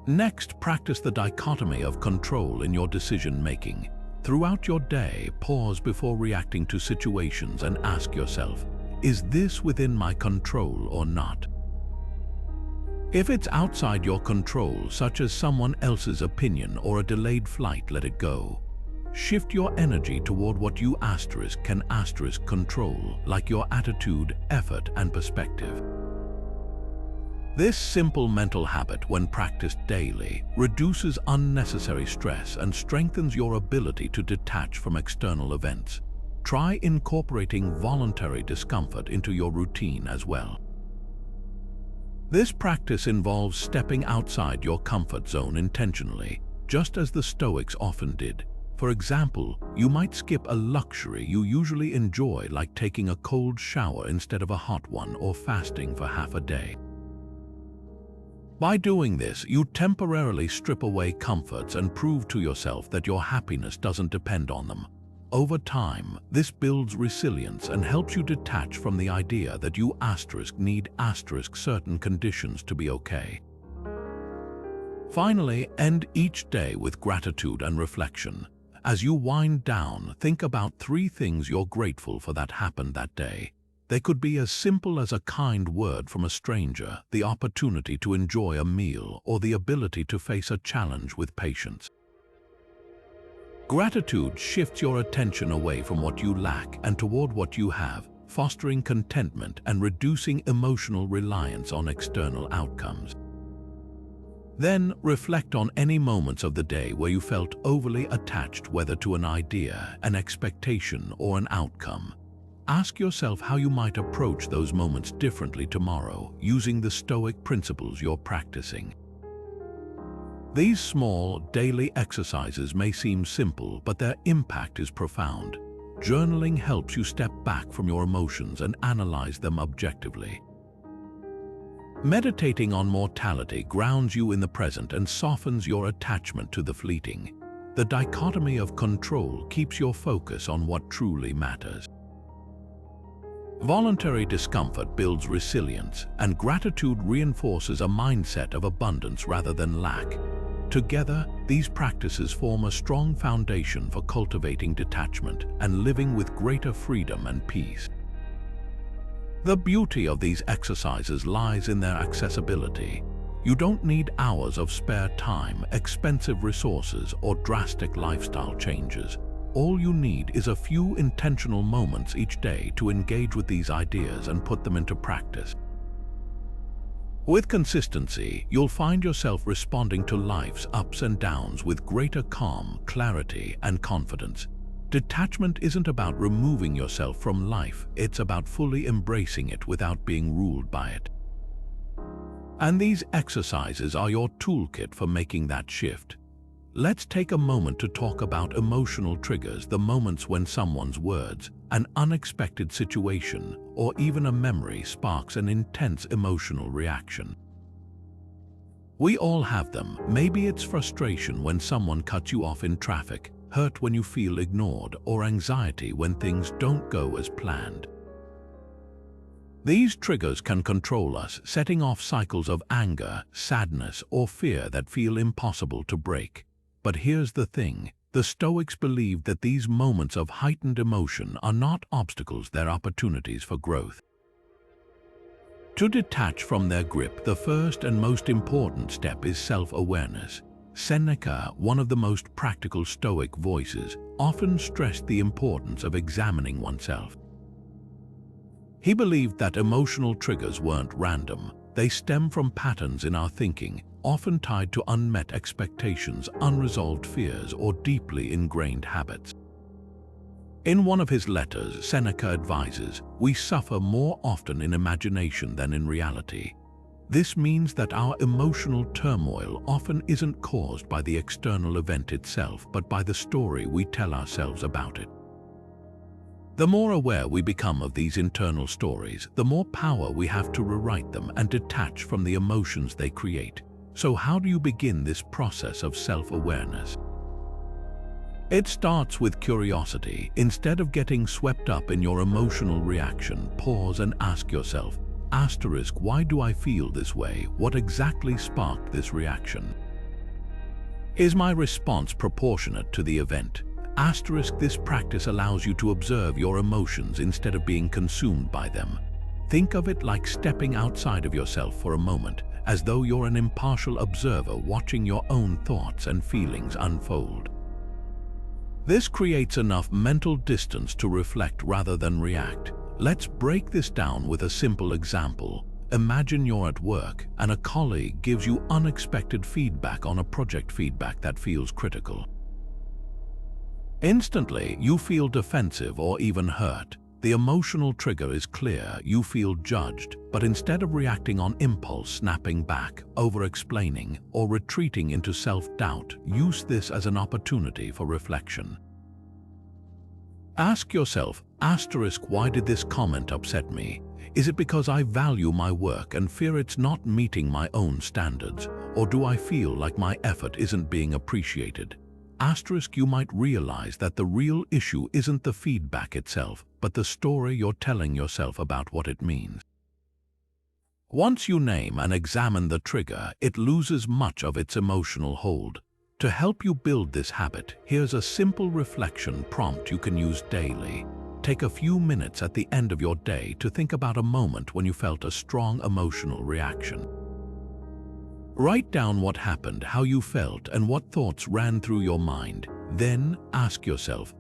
Next, practice the dichotomy of control in your decision-making. Throughout your day, pause before reacting to situations and ask yourself, is this within my control or not? If it's outside your control, such as someone else's opinion or a delayed flight, let it go. Shift your energy toward what you can control, like your attitude, effort, and perspective. This simple mental habit, when practiced daily, reduces unnecessary stress and strengthens your ability to detach from external events. Try incorporating voluntary discomfort into your routine as well. This practice involves stepping outside your comfort zone intentionally, just as the Stoics often did. For example, you might skip a luxury you usually enjoy, like taking a cold shower instead of a hot one, or fasting for half a day. By doing this, you temporarily strip away comforts and prove to yourself that your happiness doesn't depend on them. Over time, this builds resilience and helps you detach from the idea that you need certain conditions to be okay. Finally, end each day with gratitude and reflection. As you wind down, think about 3 things you're grateful for that happened that day. They could be as simple as a kind word from a stranger, the opportunity to enjoy a meal, or the ability to face a challenge with patience. Gratitude shifts your attention away from what you lack and toward what you have, fostering contentment and reducing emotional reliance on external outcomes. Then, reflect on any moments of the day where you felt overly attached, whether to an idea, an expectation, or an outcome. Ask yourself how you might approach those moments differently tomorrow, using the Stoic principles you're practicing. These small, daily exercises may seem simple, but their impact is profound. Journaling helps you step back from your emotions and analyze them objectively. Meditating on mortality grounds you in the present and softens your attachment to the fleeting. The dichotomy of control keeps your focus on what truly matters. Voluntary discomfort builds resilience, and gratitude reinforces a mindset of abundance rather than lack. Together, these practices form a strong foundation for cultivating detachment and living with greater freedom and peace. The beauty of these exercises lies in their accessibility. You don't need hours of spare time, expensive resources, or drastic lifestyle changes. All you need is a few intentional moments each day to engage with these ideas and put them into practice. With consistency, you'll find yourself responding to life's ups and downs with greater calm, clarity, and confidence. Detachment isn't about removing yourself from life, it's about fully embracing it without being ruled by it. And these exercises are your toolkit for making that shift. let's take a moment to talk about emotional triggers, the moments when someone's words, an unexpected situation, or even a memory sparks an intense emotional reaction. We all have them. Maybe it's frustration when someone cuts you off in traffic, hurt when you feel ignored, or anxiety when things don't go as planned. These triggers can control us, setting off cycles of anger, sadness, or fear that feel impossible to break. But here's the thing, the Stoics believed that these moments of heightened emotion are not obstacles, they're opportunities for growth. To detach from their grip, the first and most important step is self-awareness. Seneca, one of the most practical Stoic voices, often stressed the importance of examining oneself. He believed that emotional triggers weren't random. They stem from patterns in our thinking, often tied to unmet expectations, unresolved fears, or deeply ingrained habits. In one of his letters, Seneca advises, "We suffer more often in imagination than in reality." This means that our emotional turmoil often isn't caused by the external event itself, but by the story we tell ourselves about it. The more aware we become of these internal stories, the more power we have to rewrite them and detach from the emotions they create. So how do you begin this process of self-awareness? It starts with curiosity. Instead of getting swept up in your emotional reaction, pause and ask yourself, why do I feel this way? What exactly sparked this reaction? Is my response proportionate to the event? This practice allows you to observe your emotions instead of being consumed by them. Think of it like stepping outside of yourself for a moment, as though you're an impartial observer watching your own thoughts and feelings unfold. This creates enough mental distance to reflect rather than react. Let's break this down with a simple example. Imagine you're at work and a colleague gives you unexpected feedback on a project that feels critical. Instantly, you feel defensive or even hurt. The emotional trigger is clear, you feel judged, but instead of reacting on impulse, snapping back, over-explaining, or retreating into self-doubt, use this as an opportunity for reflection. Ask yourself, why did this comment upset me? Is it because I value my work and fear it's not meeting my own standards? Or do I feel like my effort isn't being appreciated? You might realize that the real issue isn't the feedback itself, but the story you're telling yourself about what it means. Once you name and examine the trigger, it loses much of its emotional hold. To help you build this habit, here's a simple reflection prompt you can use daily. Take a few minutes at the end of your day to think about a moment when you felt a strong emotional reaction. Write down what happened, how you felt, and what thoughts ran through your mind. Then ask yourself,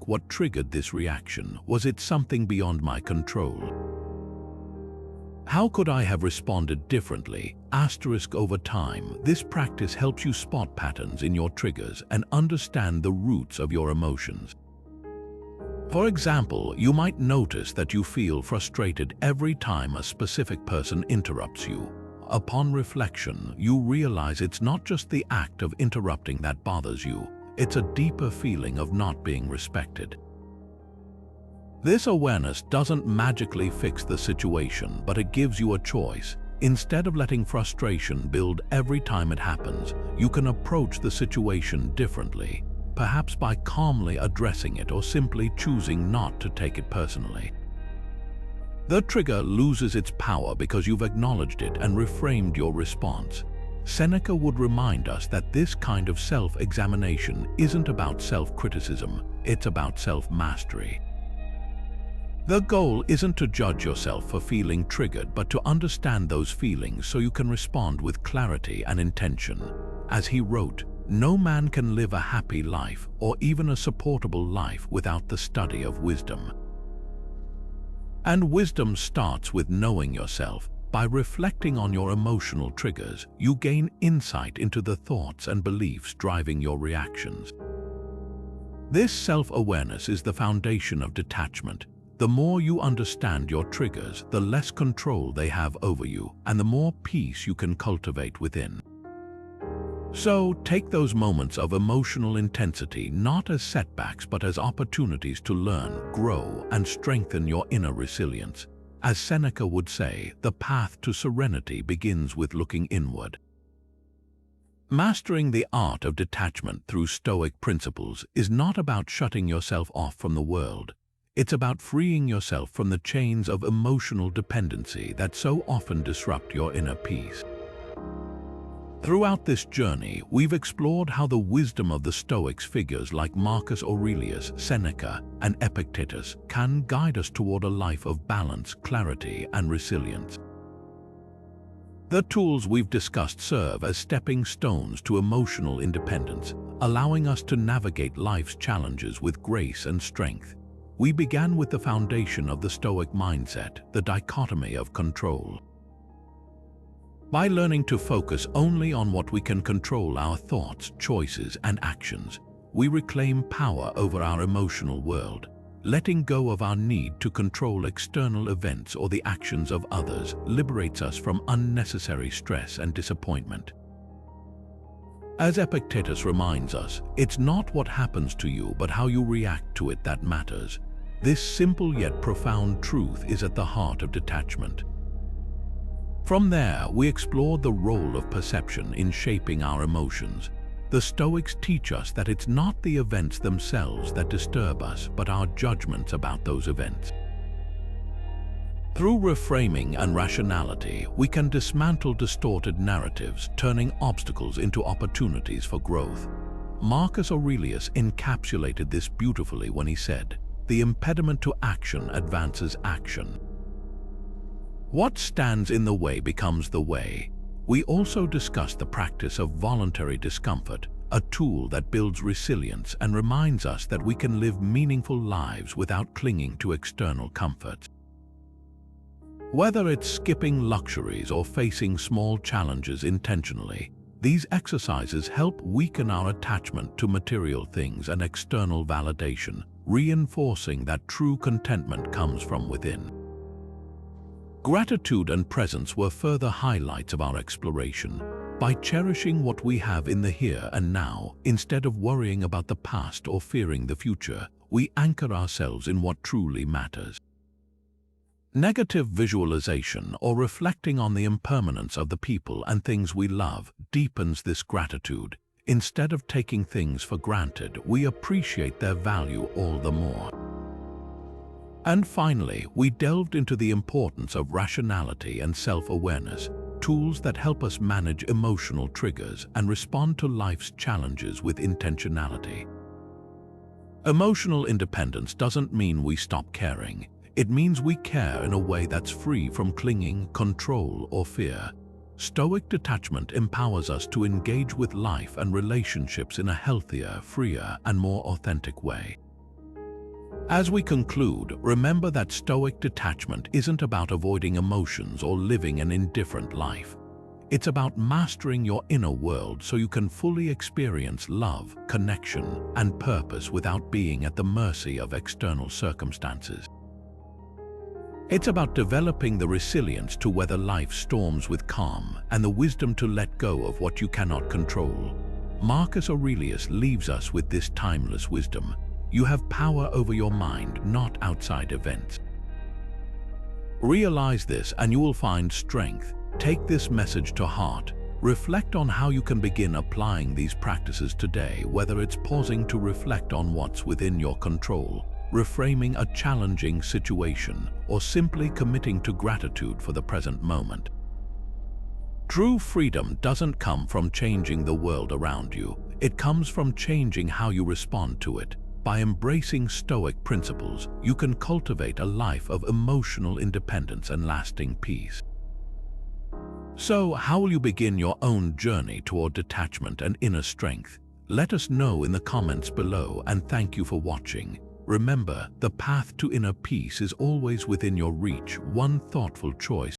what triggered this reaction? Was it something beyond my control? How could I have responded differently? Over time, this practice helps you spot patterns in your triggers and understand the roots of your emotions. For example, you might notice that you feel frustrated every time a specific person interrupts you. Upon reflection, you realize it's not just the act of interrupting that bothers you, it's a deeper feeling of not being respected. This awareness doesn't magically fix the situation, but it gives you a choice. Instead of letting frustration build every time it happens, you can approach the situation differently, perhaps by calmly addressing it or simply choosing not to take it personally. The trigger loses its power because you've acknowledged it and reframed your response. Seneca would remind us that this kind of self-examination isn't about self-criticism, it's about self-mastery. The goal isn't to judge yourself for feeling triggered, but to understand those feelings so you can respond with clarity and intention. As he wrote, "No man can live a happy life or even a supportable life without the study of wisdom." And wisdom starts with knowing yourself. By reflecting on your emotional triggers, you gain insight into the thoughts and beliefs driving your reactions. This self-awareness is the foundation of detachment. The more you understand your triggers, the less control they have over you, and the more peace you can cultivate within. So take those moments of emotional intensity not as setbacks but as opportunities to learn, grow, and strengthen your inner resilience. As Seneca would say, the path to serenity begins with looking inward. Mastering the art of detachment through Stoic principles is not about shutting yourself off from the world. It's about freeing yourself from the chains of emotional dependency that so often disrupt your inner peace. Throughout this journey, we've explored how the wisdom of the Stoics figures like Marcus Aurelius, Seneca, and Epictetus can guide us toward a life of balance, clarity, and resilience. The tools we've discussed serve as stepping stones to emotional independence, allowing us to navigate life's challenges with grace and strength. We began with the foundation of the Stoic mindset, the dichotomy of control. By learning to focus only on what we can control, our thoughts, choices, and actions, we reclaim power over our emotional world. Letting go of our need to control external events or the actions of others liberates us from unnecessary stress and disappointment. As Epictetus reminds us, it's not what happens to you but how you react to it that matters. This simple yet profound truth is at the heart of detachment. From there, we explored the role of perception in shaping our emotions. The Stoics teach us that it's not the events themselves that disturb us, but our judgments about those events. Through reframing and rationality, we can dismantle distorted narratives, turning obstacles into opportunities for growth. Marcus Aurelius encapsulated this beautifully when he said, "The impediment to action advances action. What stands in the way becomes the way." We also discussed the practice of voluntary discomfort, a tool that builds resilience and reminds us that we can live meaningful lives without clinging to external comforts. Whether it's skipping luxuries or facing small challenges intentionally, these exercises help weaken our attachment to material things and external validation, reinforcing that true contentment comes from within. Gratitude and presence were further highlights of our exploration. By cherishing what we have in the here and now, instead of worrying about the past or fearing the future, we anchor ourselves in what truly matters. Negative visualization or reflecting on the impermanence of the people and things we love deepens this gratitude. Instead of taking things for granted, we appreciate their value all the more. And finally, we delved into the importance of rationality and self-awareness, tools that help us manage emotional triggers and respond to life's challenges with intentionality. Emotional independence doesn't mean we stop caring. It means we care in a way that's free from clinging, control, or fear. Stoic detachment empowers us to engage with life and relationships in a healthier, freer, and more authentic way. As we conclude, remember that Stoic detachment isn't about avoiding emotions or living an indifferent life. It's about mastering your inner world so you can fully experience love, connection, and purpose without being at the mercy of external circumstances. It's about developing the resilience to weather life's storms with calm and the wisdom to let go of what you cannot control. Marcus Aurelius leaves us with this timeless wisdom. You have power over your mind, not outside events. Realize this and you will find strength. Take this message to heart. Reflect on how you can begin applying these practices today, whether it's pausing to reflect on what's within your control, reframing a challenging situation, or simply committing to gratitude for the present moment. True freedom doesn't come from changing the world around you. It comes from changing how you respond to it. By embracing Stoic principles, you can cultivate a life of emotional independence and lasting peace. So, how will you begin your own journey toward detachment and inner strength? Let us know in the comments below, and thank you for watching. Remember, the path to inner peace is always within your reach, one thoughtful choice